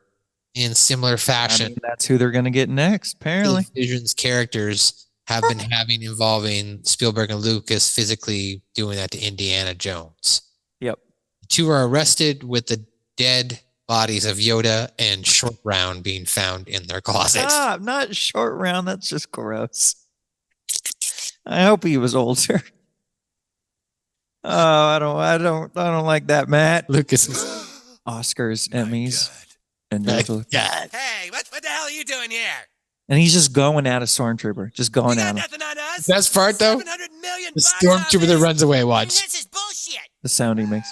Speaker 11: in similar fashion.
Speaker 1: I mean, that's who they're going to get next, apparently.
Speaker 11: Vision's characters have been having involving Spielberg and Lucas physically doing that to Indiana Jones.
Speaker 1: Yep.
Speaker 11: The two are arrested with the dead bodies of Yoda and Short Round being found in their closet.
Speaker 1: Stop, not Short Round. That's just gross. I hope he was older. Oh, I don't like that, Matt.
Speaker 11: Lucas.
Speaker 1: Oscars, Emmys, and
Speaker 11: God.
Speaker 5: Hey, what the hell are you doing here?
Speaker 1: and he's just going at a stormtrooper, just going at him.
Speaker 5: Nothing on us.
Speaker 11: Best part though,
Speaker 5: 700 million
Speaker 11: the
Speaker 5: box
Speaker 11: stormtrooper that
Speaker 5: office.
Speaker 11: runs away. Watch.
Speaker 8: This is bullshit.
Speaker 1: The sound he makes.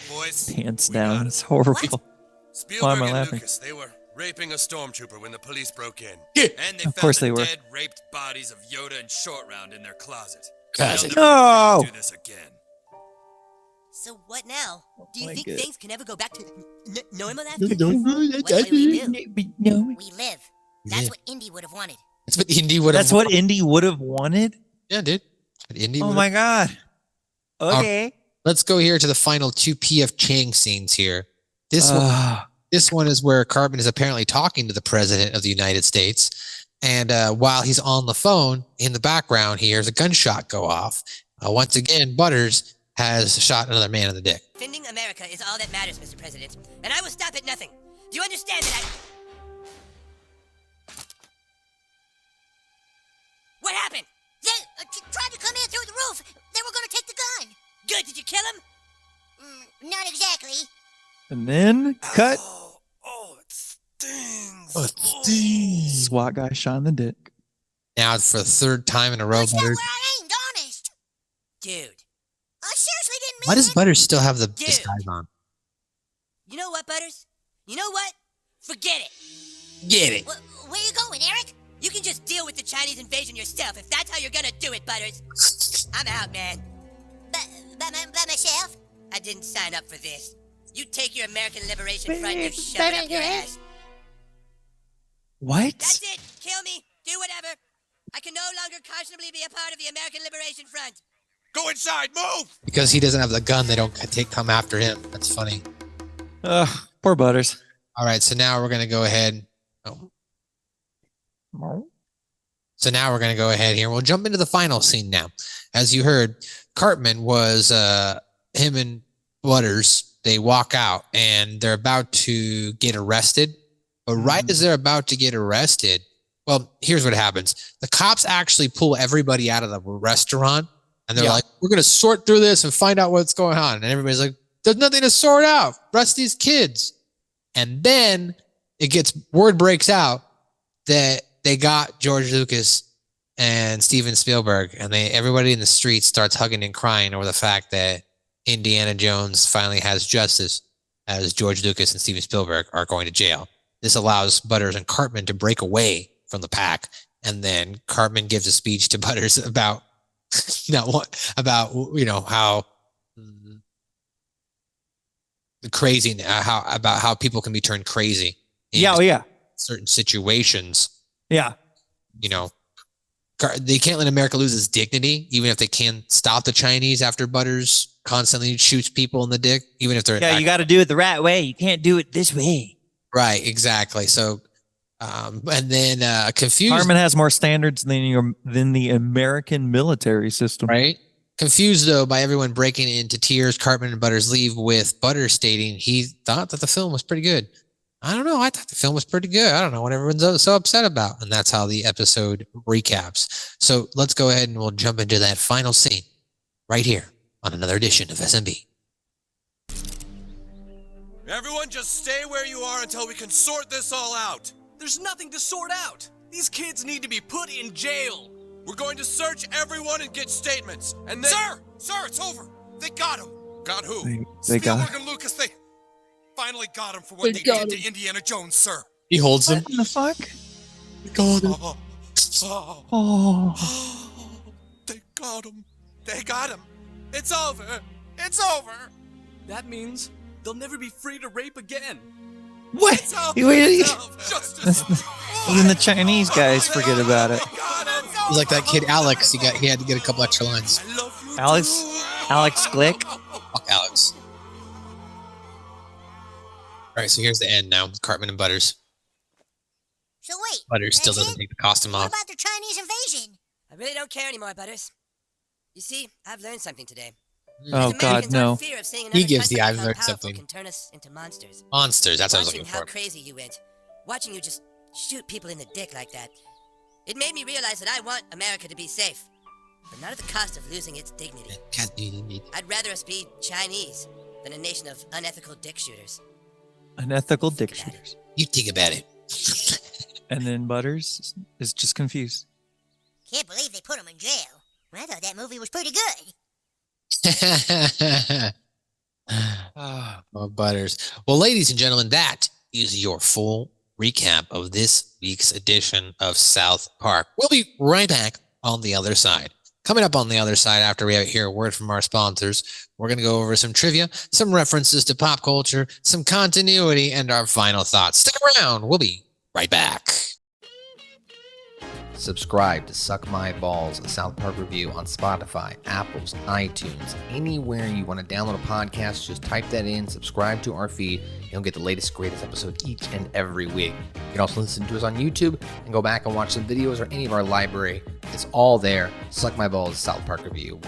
Speaker 5: Boys,
Speaker 1: Pants
Speaker 5: we
Speaker 1: down.
Speaker 5: got
Speaker 1: It's
Speaker 5: it.
Speaker 1: horrible. Why
Speaker 5: Spielberg
Speaker 1: am I
Speaker 5: and
Speaker 1: laughing?
Speaker 5: Lucas, they were raping a stormtrooper when the police broke in.
Speaker 11: Yeah.
Speaker 5: And they
Speaker 1: Of
Speaker 5: found
Speaker 1: course
Speaker 5: the
Speaker 1: they were.
Speaker 5: dead, raped bodies of Yoda and Short Round in their closet.
Speaker 11: Closet.
Speaker 5: They'll never
Speaker 1: No!
Speaker 5: do this again.
Speaker 8: So what now? Do you
Speaker 1: my
Speaker 8: think
Speaker 1: God.
Speaker 8: things can ever go back to normal after this? What do we do?
Speaker 1: No.
Speaker 8: We live. That's what Indy would have wanted.
Speaker 11: That's what Indy would have.
Speaker 1: That's what Indy would have wanted?
Speaker 11: Yeah, dude. That's what Indy
Speaker 1: Oh
Speaker 11: would've-
Speaker 1: my God. Okay.
Speaker 11: Let's go here to the final two P.F. Chang scenes here. This one,
Speaker 1: Ah,
Speaker 11: this one is where Cartman is apparently talking to the president of the United States, and while he's on the phone, in the background, he hears a gunshot go off. Once again, Butters has shot another man in the dick.
Speaker 6: Defending America is all that matters, Mr. President, and I will stop at nothing. Do you understand that What happened?
Speaker 8: They tried to come in through the roof. They were going to take the gun.
Speaker 6: Good, did you kill him?
Speaker 8: Not exactly.
Speaker 1: and then cut.
Speaker 5: Oh, it stings.
Speaker 1: SWAT guy shot in the dick.
Speaker 11: Now for the third time in a row,
Speaker 8: That's not where
Speaker 11: Butters.
Speaker 8: I aimed, honest.
Speaker 6: Dude.
Speaker 8: I seriously didn't mean
Speaker 11: Why does
Speaker 8: it.
Speaker 11: Butters still have the
Speaker 6: Dude.
Speaker 11: disguise on?
Speaker 6: You know what, Butters? You know what? Forget it.
Speaker 11: Get it.
Speaker 8: Where you going, Eric?
Speaker 6: You can just deal with the Chinese invasion yourself if that's how you're gonna do it, Butters. I'm out, man.
Speaker 8: By myself?
Speaker 6: I didn't sign up for this. You take your American Liberation Front and you shove it up your ass.
Speaker 1: What?
Speaker 6: That's it. Kill me. Do whatever. I can no longer conscionably be a part of the American Liberation Front.
Speaker 5: Go inside, move!
Speaker 11: Because he doesn't have the gun, they don't come after him. That's funny.
Speaker 1: Poor Butters.
Speaker 11: All right, so now we're gonna go ahead. So now we're gonna go ahead here. We'll jump into the final scene now. As you heard, Cartman was him and Butters. They walk out and they're about to get arrested. But right as they're about to get arrested, well, here's what happens: the cops actually pull everybody out of the restaurant, and they're like, "We're gonna sort through this and find out what's going on." And everybody's like, "There's nothing to sort out. Arrest these kids." And then word breaks out that they got George Lucas and Steven Spielberg, and everybody in the street starts hugging and crying over the fact that Indiana Jones finally has justice, as George Lucas and Steven Spielberg are going to jail. This allows Butters and Cartman to break away from the pack, and then Cartman gives a speech to Butters about how crazy, how people can be turned crazy in certain situations.
Speaker 1: Yeah.
Speaker 11: You know, they can't let America lose its dignity, even if they can stop the Chinese after Butters constantly shoots people in the dick, even if they're
Speaker 1: You got to do it the right way. You can't do it this way.
Speaker 11: right. Exactly. So, and then confused.
Speaker 1: Cartman has more standards than the American military system.
Speaker 11: Right. Confused, though, by everyone breaking into tears, Cartman and Butters leave with Butters stating he thought that the film was pretty good. I don't know. I thought the film was pretty good. I don't know what everyone's so upset about. And that's how the episode recaps. So let's go ahead and we'll jump into that final scene right here on another edition of SMB.
Speaker 5: Everyone just stay where you are until we can sort this all out.
Speaker 12: There's nothing to sort out. These kids need to be put in jail.
Speaker 5: We're going to search everyone and get statements. And then... Sir, it's over. They got him. Got who?
Speaker 1: They got
Speaker 5: Spielberg and Lucas, they finally got him for what they did to Indiana Jones, sir.
Speaker 11: He holds him.
Speaker 1: What the fuck?
Speaker 11: God.
Speaker 5: They got him. They got him. It's over. It's over.
Speaker 9: That means they'll never be free to rape again.
Speaker 1: What?
Speaker 5: It's over.
Speaker 1: Wait,
Speaker 5: It's over. Justice.
Speaker 1: even the Chinese guys forget about it.
Speaker 11: He's like that kid Alex. He had to get a couple extra lines.
Speaker 5: I love you
Speaker 1: Alex Glick.
Speaker 11: Fuck Alex. All right, so here's the end now. Cartman and Butters.
Speaker 8: So wait.
Speaker 11: Butters still
Speaker 8: that's
Speaker 11: doesn't
Speaker 8: it?
Speaker 11: take the costume
Speaker 8: What
Speaker 11: off.
Speaker 8: about the Chinese invasion?
Speaker 6: I really don't care anymore, Butters. You see, I've learned something today.
Speaker 1: Oh
Speaker 6: As
Speaker 1: God,
Speaker 6: Americans, our
Speaker 1: no.
Speaker 6: fear of seeing
Speaker 11: He
Speaker 6: another
Speaker 11: gives the
Speaker 6: country
Speaker 11: I've
Speaker 6: become
Speaker 11: learned
Speaker 6: powerful
Speaker 11: something.
Speaker 6: can turn us into monsters.
Speaker 11: Monsters. That's what I was
Speaker 6: Watching
Speaker 11: looking
Speaker 6: how
Speaker 11: for.
Speaker 6: crazy you went, watching you just shoot people in the dick like that, it made me realize that I want America to be safe, but not at the cost of losing its dignity. I'd rather us be Chinese than a nation of unethical dick shooters.
Speaker 1: Unethical dick shooters.
Speaker 11: You think about it.
Speaker 1: And then Butters is just confused.
Speaker 8: Can't believe they put him in jail. I thought that movie was pretty good.
Speaker 11: Oh, Butters. Well, ladies and gentlemen, that is your full recap of this week's edition of South Park. We'll be right back on the other side. Coming up on the other side, after we hear a word from our sponsors, we're going to go over some trivia, some references to pop culture, some continuity, and our final thoughts. Stick around. We'll be right back.
Speaker 12: Subscribe to Suck My Balls, a South Park review on Spotify, Apple's, iTunes, anywhere you want to download a podcast, just type that in, subscribe to our feed, and you'll get the latest, greatest episode each and every week. You can also listen to us on YouTube and go back and watch some videos or any of our library. It's all there. Suck My Balls, South Park review.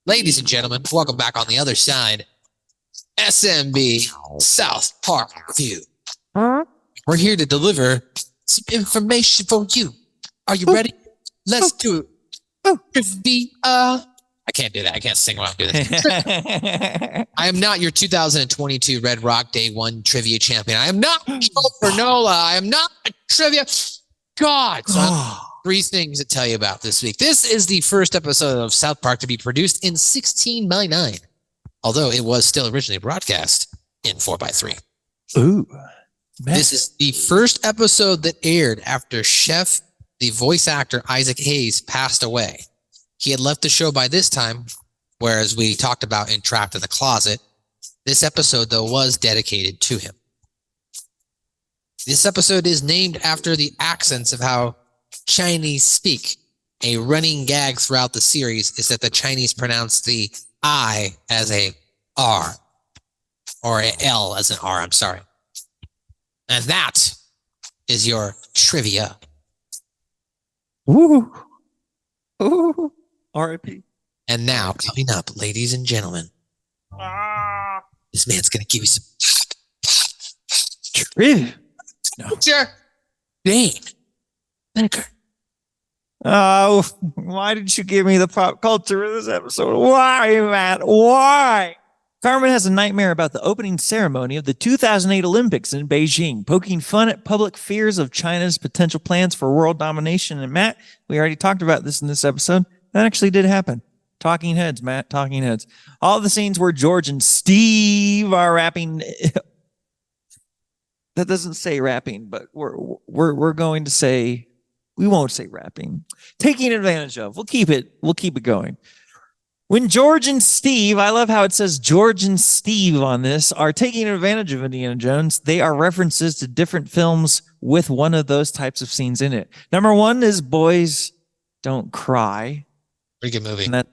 Speaker 11: Ladies and gentlemen, welcome back on the other side. SMB South Park Review. We're here to deliver some information for you. Are you ready? Let's do it. I can't do that. I can't sing while I'm doing this. I am not your 2022 Red Rock Day 1 trivia champion. I am not Joe Fernola. I am not a trivia god. So I have 3 things to tell you about this week. This is the first episode of South Park to be produced in 16:9, although it was still originally broadcast in 4:3.
Speaker 1: Ooh.
Speaker 11: This is the first episode that aired after Chef, the voice actor Isaac Hayes, passed away. He had left the show by this time, whereas we talked about in Trapped in the Closet. This episode, though, was dedicated to him. This episode is named after the accents of how Chinese speak. A running gag throughout the series is that the Chinese pronounce the I as a R, or a L as an R, I'm sorry. And that is your trivia.
Speaker 1: Ooh. Ooh. R.I.P.
Speaker 11: And now, coming up, ladies and gentlemen, this man's going to give you some
Speaker 1: trivia. No.
Speaker 11: Sure. Dane. Linktr.
Speaker 1: Oh, why did you give me the pop culture of this episode? Why, Matt? Why? Cartman has a nightmare about the opening ceremony of the 2008 Olympics in Beijing, poking fun at public fears of China's potential plans for world domination. And Matt, we already talked about this in this episode. That actually did happen. Talking heads, Matt, talking heads. All the scenes where George and Steve are rapping. That doesn't say rapping, but we're going to say, we won't say rapping. Taking advantage of. We'll keep it going. When George and Steve, I love how it says George and Steve on this, are taking advantage of Indiana Jones, they are references to different films with one of those types of scenes in it. Number 1 is Boys Don't Cry.
Speaker 11: Pretty good movie.
Speaker 1: And I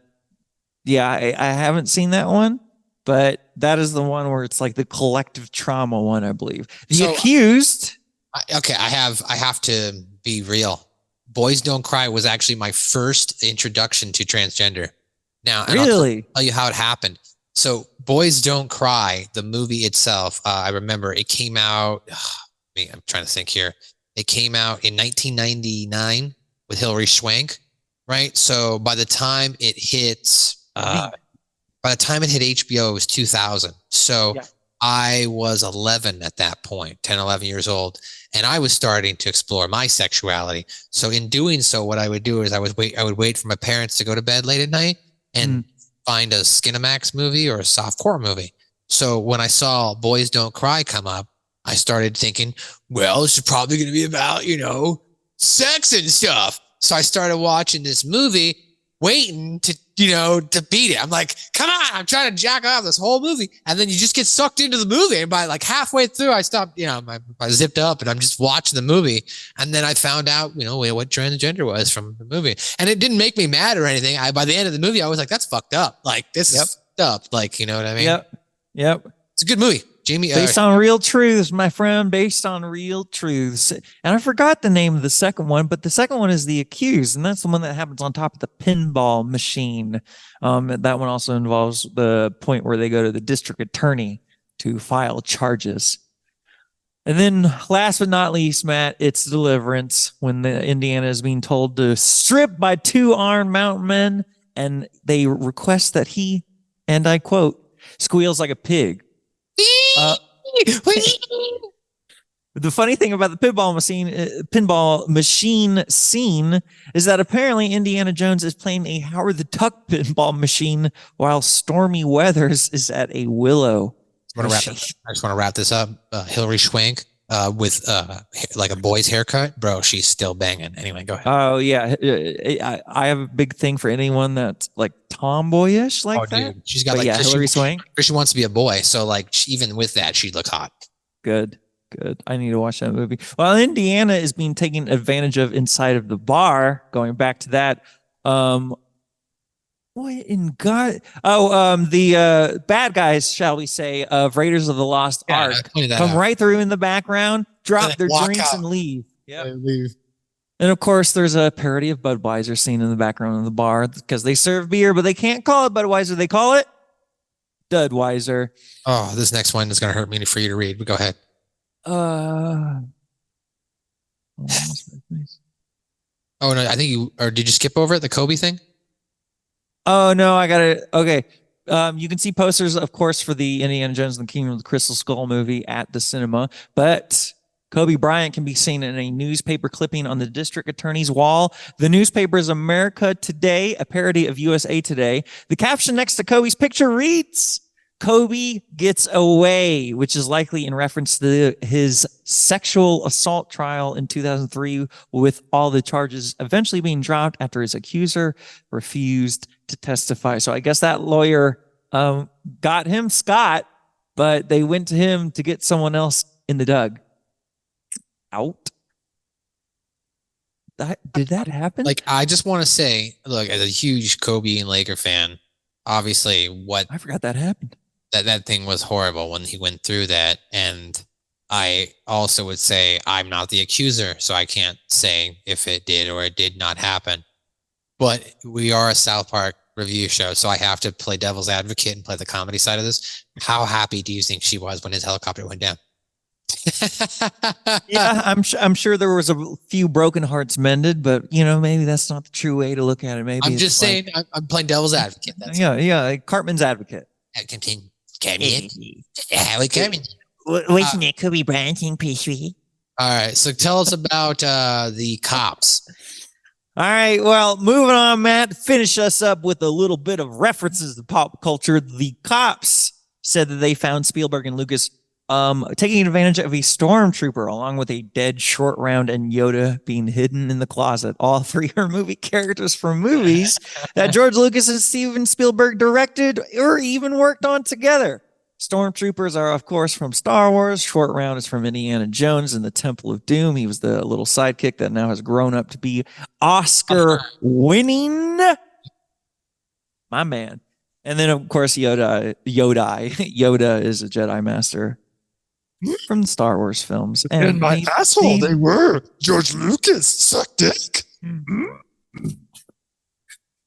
Speaker 1: haven't seen that one, but that is the one where it's like the collective trauma one, I believe. The Accused.
Speaker 11: Okay, I have to be real. Boys Don't Cry was actually my first introduction to transgender. Now,
Speaker 1: really?
Speaker 11: I'll tell you how it happened. So, Boys Don't Cry, the movie itself, I remember it came out. I'm trying to think here. It came out in 1999 with Hilary Swank, right? So, by the time it hit HBO, it was 2000. So, I was 11 at that point, 10, 11 years old, and I was starting to explore my sexuality. So in doing so, what I would do is I would wait for my parents to go to bed late at night and find a Skinamax movie or a softcore movie. So when I saw Boys Don't Cry come up, I started thinking, well, this is probably going to be about, sex and stuff. So I started watching this movie, waiting to beat it. I'm like, come on, I'm trying to jack off this whole movie. And then you just get sucked into the movie. And by like halfway through, I stopped, I zipped up and I'm just watching the movie. And then I found out, what transgender was from the movie. And it didn't make me mad or anything. By the end of the movie, I was like, that's fucked up. Like, this is fucked up. Like, you know what I mean?
Speaker 1: Yep.
Speaker 11: It's a good movie. Jamie.
Speaker 1: Based on real truths, my friend, based on real truths. And I forgot the name of the second one, but the second one is The Accused, and that's the one that happens on top of the pinball machine. That one also involves the point where they go to the district attorney to file charges. And then last but not least, Matt, it's Deliverance, when the Indiana is being told to strip by two armed mountain men, and they request that he, and I quote, squeals like a pig. The funny thing about the pinball machine scene is that apparently Indiana Jones is playing a Howard the Duck pinball machine while Stormy Weathers is at a willow.
Speaker 11: I just want to wrap this up. Hilary Swank with like a boy's haircut, bro. She's still banging. Anyway, go ahead.
Speaker 1: Oh yeah, I have a big thing for anyone that's like tomboyish like that.
Speaker 11: Dude. She's got like
Speaker 1: Hilary Swank.
Speaker 11: She wants to be a boy, so like even with that, she'd look hot.
Speaker 1: Good. I need to watch that movie. Well, Indiana is being taken advantage of inside of the bar. Going back to that, what in God? The bad guys, shall we say, of Raiders of the Lost Ark come right through in the background, drop their drinks and leave. Yeah. And of course, there's a parody of Budweiser scene in the background of the bar because they serve beer, but they can't call it Budweiser. They call it Dudweiser.
Speaker 11: Oh, this next one is going to hurt me for you to read, but go ahead.
Speaker 1: Oh
Speaker 11: no, I think did you skip over it, the Kobe thing?
Speaker 1: Oh no, I got it. Okay. You can see posters, of course, for the Indiana Jones and the Kingdom of the Crystal Skull movie at the cinema, but Kobe Bryant can be seen in a newspaper clipping on the district attorney's wall. The newspaper is America Today, a parody of USA Today. The caption next to Kobe's picture reads, Kobe gets away, which is likely in reference to his sexual assault trial in 2003, with all the charges eventually being dropped after his accuser refused to testify. So I guess that lawyer got him Scott, but they went to him to get someone else in the dug. Out. Did that happen?
Speaker 11: Like, I just want to say, look, as a huge Kobe and Laker fan, obviously I
Speaker 1: forgot that happened.
Speaker 11: That thing was horrible when he went through that. And I also would say I'm not the accuser, so I can't say if it did or it did not happen. But we are a South Park review show, so I have to play devil's advocate and play the comedy side of this. How happy do you think she was when his helicopter went down?
Speaker 1: Yeah, I'm sure there was a few broken hearts mended, but maybe that's not the true way to look at it. Maybe
Speaker 11: I'm just saying, I'm playing devil's advocate. That's
Speaker 1: Cartman's advocate.
Speaker 10: Continue.
Speaker 8: What's in that Kobe Bryant thing, please?
Speaker 11: All right, so tell us about the cops.
Speaker 1: All right, well, moving on, Matt. Finish us up with a little bit of references to pop culture. The cops said that they found Spielberg and Lucas taking advantage of a stormtrooper along with a dead Short Round and Yoda being hidden in the closet. All three are movie characters from movies that George Lucas and Steven Spielberg directed or even worked on together. Stormtroopers are, of course, from Star Wars. Short Round is from Indiana Jones and the Temple of Doom. He was the little sidekick that now has grown up to be Oscar-winning. My man. And then, of course, Yoda is a Jedi Master from the Star Wars films.
Speaker 2: And my asshole, they were. George Lucas sucked dick.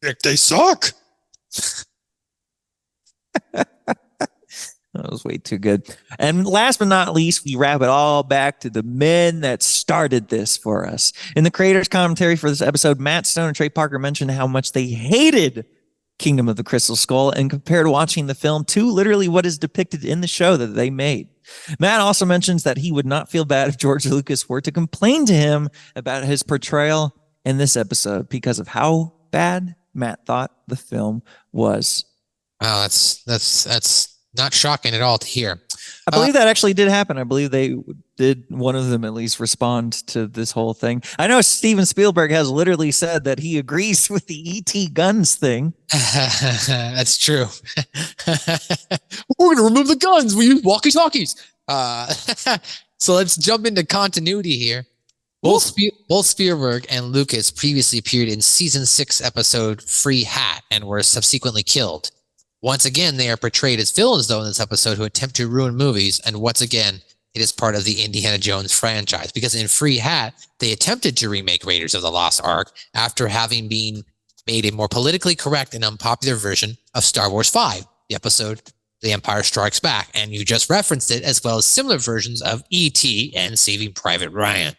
Speaker 2: Dick, they suck.
Speaker 1: That was way too good. And last but not least, we wrap it all back to the men that started this for us. In the creator's commentary for this episode, Matt Stone and Trey Parker mentioned how much they hated Kingdom of the Crystal Skull and compared watching the film to literally what is depicted in the show that they made. Matt also mentions that he would not feel bad if George Lucas were to complain to him about his portrayal in this episode because of how bad Matt thought the film was.
Speaker 11: Wow, that's not shocking at all to hear.
Speaker 1: I believe that actually did happen. I believe they did, one of them at least, respond to this whole thing. I know Steven Spielberg has literally said that he agrees with the E.T. guns thing.
Speaker 11: That's true. We're going to remove the guns. We use walkie-talkies. So let's jump into continuity here. Both Spielberg and Lucas previously appeared in season 6 episode Free Hat and were subsequently killed. Once again, they are portrayed as villains, though, in this episode who attempt to ruin movies, and once again, it is part of the Indiana Jones franchise, because in Free Hat, they attempted to remake Raiders of the Lost Ark after having been made a more politically correct and unpopular version of Star Wars V, the episode The Empire Strikes Back, and you just referenced it, as well as similar versions of E.T. and Saving Private Ryan.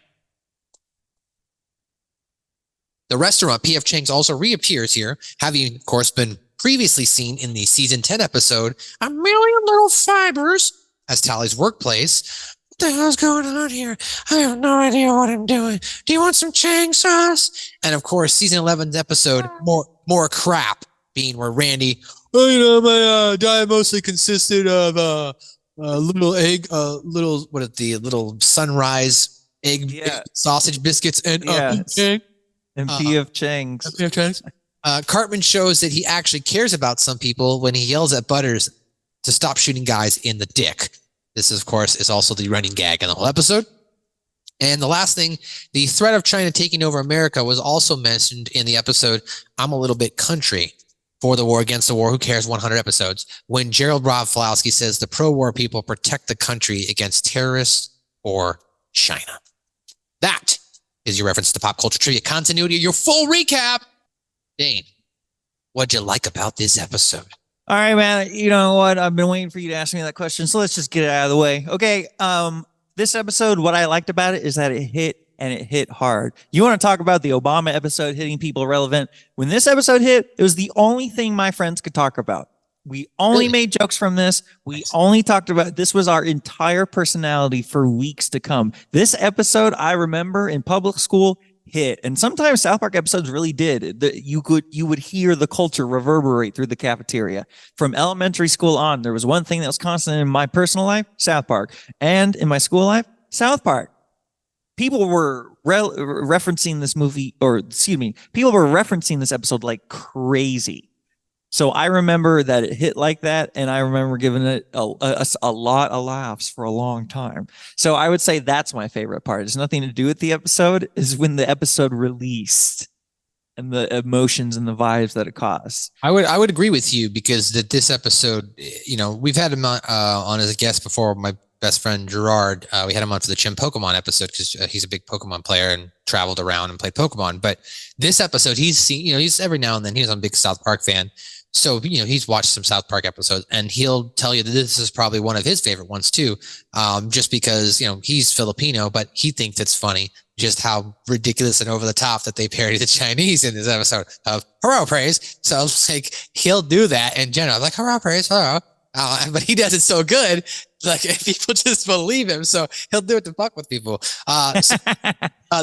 Speaker 11: The restaurant, P.F. Chang's, also reappears here, having, of course, been previously seen in the season 10 episode, A Million Little Fibers, as Tally's workplace. What the hell's going on here? I have no idea what I'm doing. Do you want some Chang sauce? And of course, season 11's episode, More Crap, being where Randy, my diet mostly consisted of little egg, little sunrise egg sausage biscuits and
Speaker 1: P.F. Chang's.
Speaker 11: Cartman shows that he actually cares about some people when he yells at Butters to stop shooting guys in the dick. This, of course, is also the running gag in the whole episode. And the last thing, the threat of China taking over America was also mentioned in the episode I'm a Little Bit Country, For the War Against the War, Who Cares, 100 episodes, when Gerald Broflowski says the pro-war people protect the country against terrorists or China. That is your reference to pop culture trivia continuity, your full recap. Dane, what'd you like about this episode?
Speaker 1: All right, man. You know what? I've been waiting for you to ask me that question, so let's just get it out of the way. Okay. This episode, what I liked about it is that it hit hard. You want to talk about the Obama episode hitting people relevant? When this episode hit, it was the only thing my friends could talk about. We only made jokes from this. We only talked about, this was our entire personality for weeks to come. This episode, I remember in public school, hit, and sometimes South Park episodes really did. You would hear the culture reverberate through the cafeteria. From elementary school on, there was one thing that was constant in my personal life: South Park, and in my school life, South Park. People were referencing this movie, people were referencing this episode like crazy. So I remember that it hit like that, and I remember giving it a lot of laughs for a long time. So I would say that's my favorite part. It's nothing to do with the episode. Is when the episode released and the emotions and the vibes that it caused.
Speaker 11: I would agree with you, because this episode, we've had him on as a guest before. My best friend Gerard, we had him on for the Chim Pokemon episode because he's a big Pokemon player and traveled around and played Pokemon. But this episode, he's seen, he's every now and then he's a big South Park fan. So, he's watched some South Park episodes, and he'll tell you that this is probably one of his favorite ones too, just because, he's Filipino, but he thinks it's funny just how ridiculous and over the top that they parody the Chinese in this episode of Herro Prease. So it's like, he'll do that in general, like Herro Prease, Herro. But he does it so good, like people just believe him. So he'll do it to fuck with people.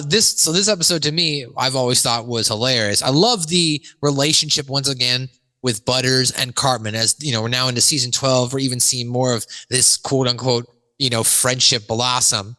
Speaker 11: This episode to me, I've always thought was hilarious. I love the relationship once again with Butters and Cartman. As we're now into season 12, we're even seeing more of this quote unquote, friendship blossom,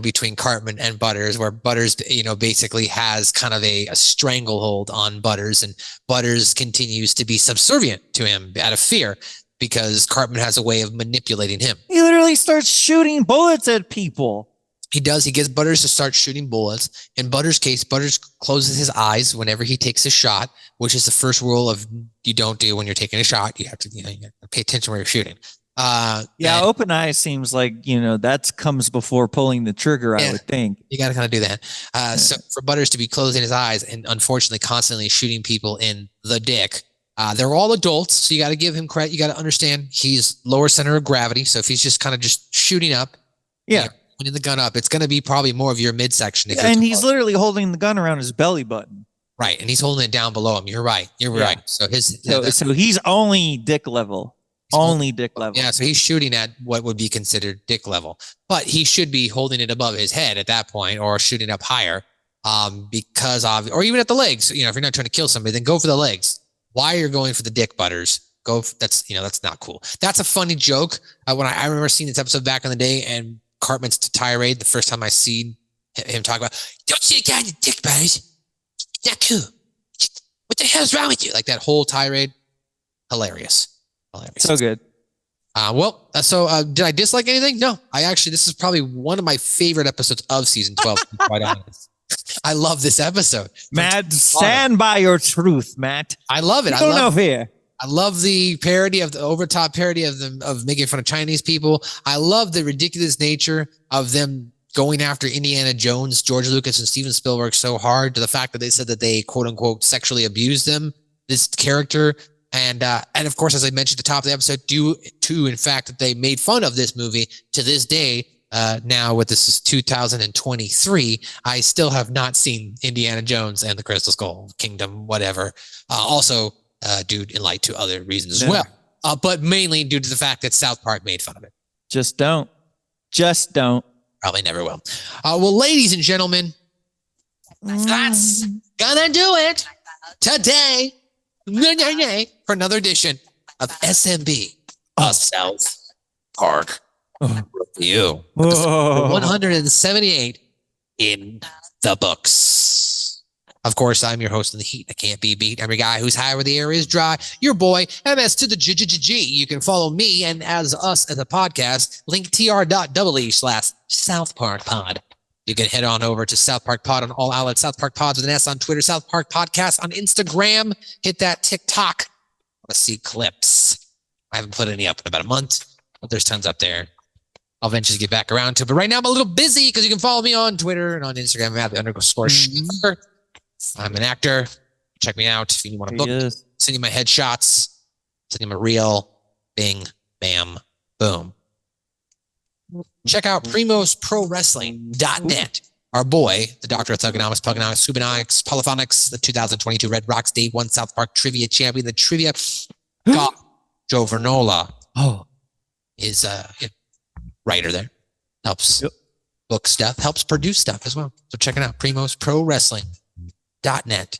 Speaker 11: between Cartman and Butters, where Butters, basically has kind of a stranglehold on Butters, and Butters continues to be subservient to him out of fear, because Cartman has a way of manipulating him.
Speaker 1: He literally starts shooting bullets at people.
Speaker 11: He does. He gets Butters to start shooting bullets. In Butters' case, Butters closes his eyes whenever he takes a shot, which is the first rule of you don't do when you're taking a shot. You have to, you have to pay attention where you're shooting.
Speaker 1: Open eyes seems like, that comes before pulling the trigger, I would think.
Speaker 11: You got to kind of do that. So for Butters to be closing his eyes and unfortunately constantly shooting people in the dick, they're all adults, so you got to give him credit. You got to understand he's lower center of gravity. So if he's just kind of just shooting up, pointing the gun up, it's going to be probably more of your midsection.
Speaker 1: And he's literally holding the gun around his belly button.
Speaker 11: Right, and he's holding it down below him. You're right. You're right. So
Speaker 1: so he's only dick level. Only dick level.
Speaker 11: Yeah, so he's shooting at what would be considered dick level, but he should be holding it above his head at that point, or shooting up higher, because of, or even at the legs. If you're not trying to kill somebody, then go for the legs. Why you're going for the dick butters? That's not cool. That's a funny joke. When I remember seeing this episode back in the day, and Cartman's tirade. The first time I seen him talk about, don't see a guy in the dick butters. Not cool. What the hell's wrong with you? Like that whole tirade, hilarious.
Speaker 1: So good.
Speaker 11: So did I dislike anything? No, this is probably one of my favorite episodes of season 12. To be quite honest. I love this episode.
Speaker 1: Matt, stand by your truth, Matt.
Speaker 11: I love it.
Speaker 1: No fear.
Speaker 11: I love the parody of the overtop parody of making fun of Chinese people. I love the ridiculous nature of them going after Indiana Jones, George Lucas, and Steven Spielberg so hard, to the fact that they said that they quote unquote sexually abused them, this character. And of course, as I mentioned at the top of the episode, due to, in fact, that they made fun of this movie to this day. Now, this is 2023, I still have not seen Indiana Jones and the Crystal Skull Kingdom, whatever. Also, due in light to other reasons as well. But mainly due to the fact that South Park made fun of it.
Speaker 1: Just don't.
Speaker 11: Probably never will. Well, ladies and gentlemen, that's gonna do it today. For another edition of SMB, a South Park Review. 178 in the books. Of course, I'm your host in the heat that can't be beat. I'm your guy who's high where the air is dry. Your boy, MS to the G. You can follow me and as us as a podcast, linktr.ee/SouthParkPod. You can head on over to SouthParkPod on all outlets, SouthParkPod with an S on Twitter, South Park Podcast on Instagram. Hit that TikTok. I want to see clips. I haven't put any up in about a month, but there's tons up there. I'll eventually get back around to it. But right now I'm a little busy because you can follow me on Twitter and on Instagram at _. I'm an actor. Check me out if you want to book. Send you my headshots. Send you my reel. Bing, bam, boom. Check out PrimosProWrestling.net. Our boy, the Doctor of Thugonomics, Pugonomics, Scubanomics, Polyphonics, the 2022 Red Rocks Day 1 South Park Trivia Champion, the Trivia God, Joe Vernola. Is a writer there. Helps book stuff, helps produce stuff as well. So check it out, PrimosProWrestling.net.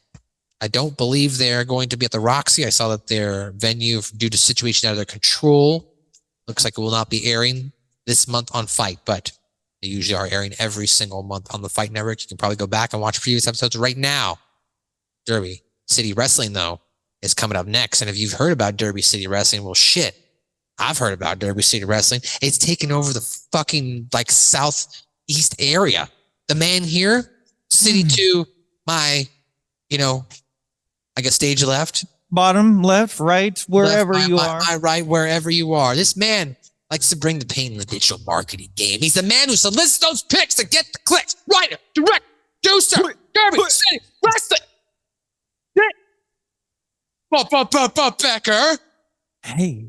Speaker 11: I don't believe they're going to be at the Roxy. I saw that their venue, due to situation out of their control, looks like it will not be airing this month on Fight, but they usually are airing every single month on the Fight Network. You can probably go back and watch previous episodes right now. Derby City Wrestling, though, is coming up next. And if you've heard about Derby City Wrestling, well, shit, I've heard about Derby City Wrestling. It's taken over the fucking, southeast area. The man here, city to my, I guess stage left.
Speaker 1: Bottom, left, right, wherever you are.
Speaker 11: My right, wherever you are. This man likes to bring the pain in the digital marketing game. He's the man who solicits those picks to get the clicks. Writer, direct, producer, Derby City Wrestling. Becker.
Speaker 1: Hey.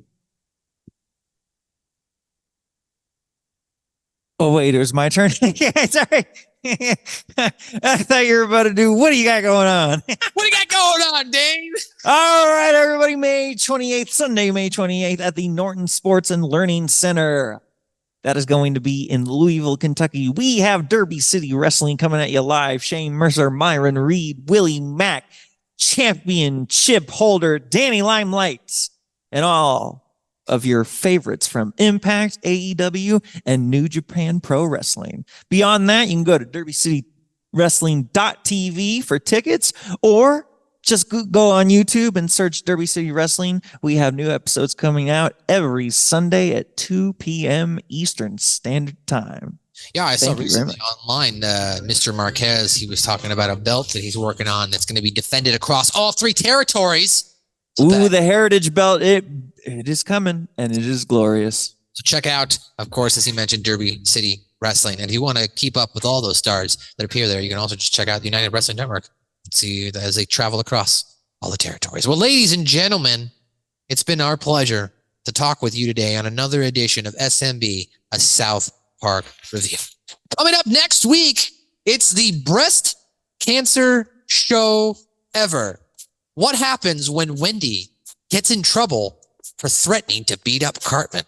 Speaker 1: Oh, wait, it was my turn. Sorry. I thought you were about to do, what do you got going on?
Speaker 11: What do you got going on, Dane?
Speaker 1: All right, everybody, May 28th, Sunday, May 28th at the Norton Sports and Learning Center. That is going to be in Louisville, Kentucky. We have Derby City Wrestling coming at you live. Shane Mercer, Myron Reed, Willie Mack, championship holder, Danny Limelight, and all of your favorites from Impact, AEW, and New Japan Pro Wrestling. Beyond that, you can go to derbycitywrestling.tv for tickets, or just go on YouTube and search Derby City Wrestling. We have new episodes coming out every Sunday at 2 p.m. Eastern Standard Time.
Speaker 11: Yeah, I saw recently online, Mr. Marquez, he was talking about a belt that he's working on that's going to be defended across all 3 territories.
Speaker 1: Ooh, the Heritage Belt, it is coming, and it is glorious.
Speaker 11: So check out, of course, as he mentioned, Derby City Wrestling. And if you want to keep up with all those stars that appear there, you can also just check out the United Wrestling Network and see as they travel across all the territories. Well, ladies and gentlemen, it's been our pleasure to talk with you today on another edition of SMB, a South Park Review. Coming up next week, it's the breast cancer show ever. What happens when Wendy gets in trouble for threatening to beat up Cartman?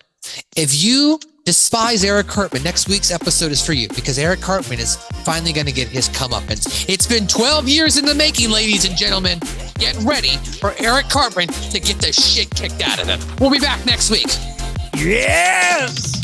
Speaker 11: If you despise Eric Cartman, next week's episode is for you, because Eric Cartman is finally going to get his comeuppance. It's been 12 years in the making, ladies and gentlemen. Get ready for Eric Cartman to get the shit kicked out of him. We'll be back next week.
Speaker 1: Yes!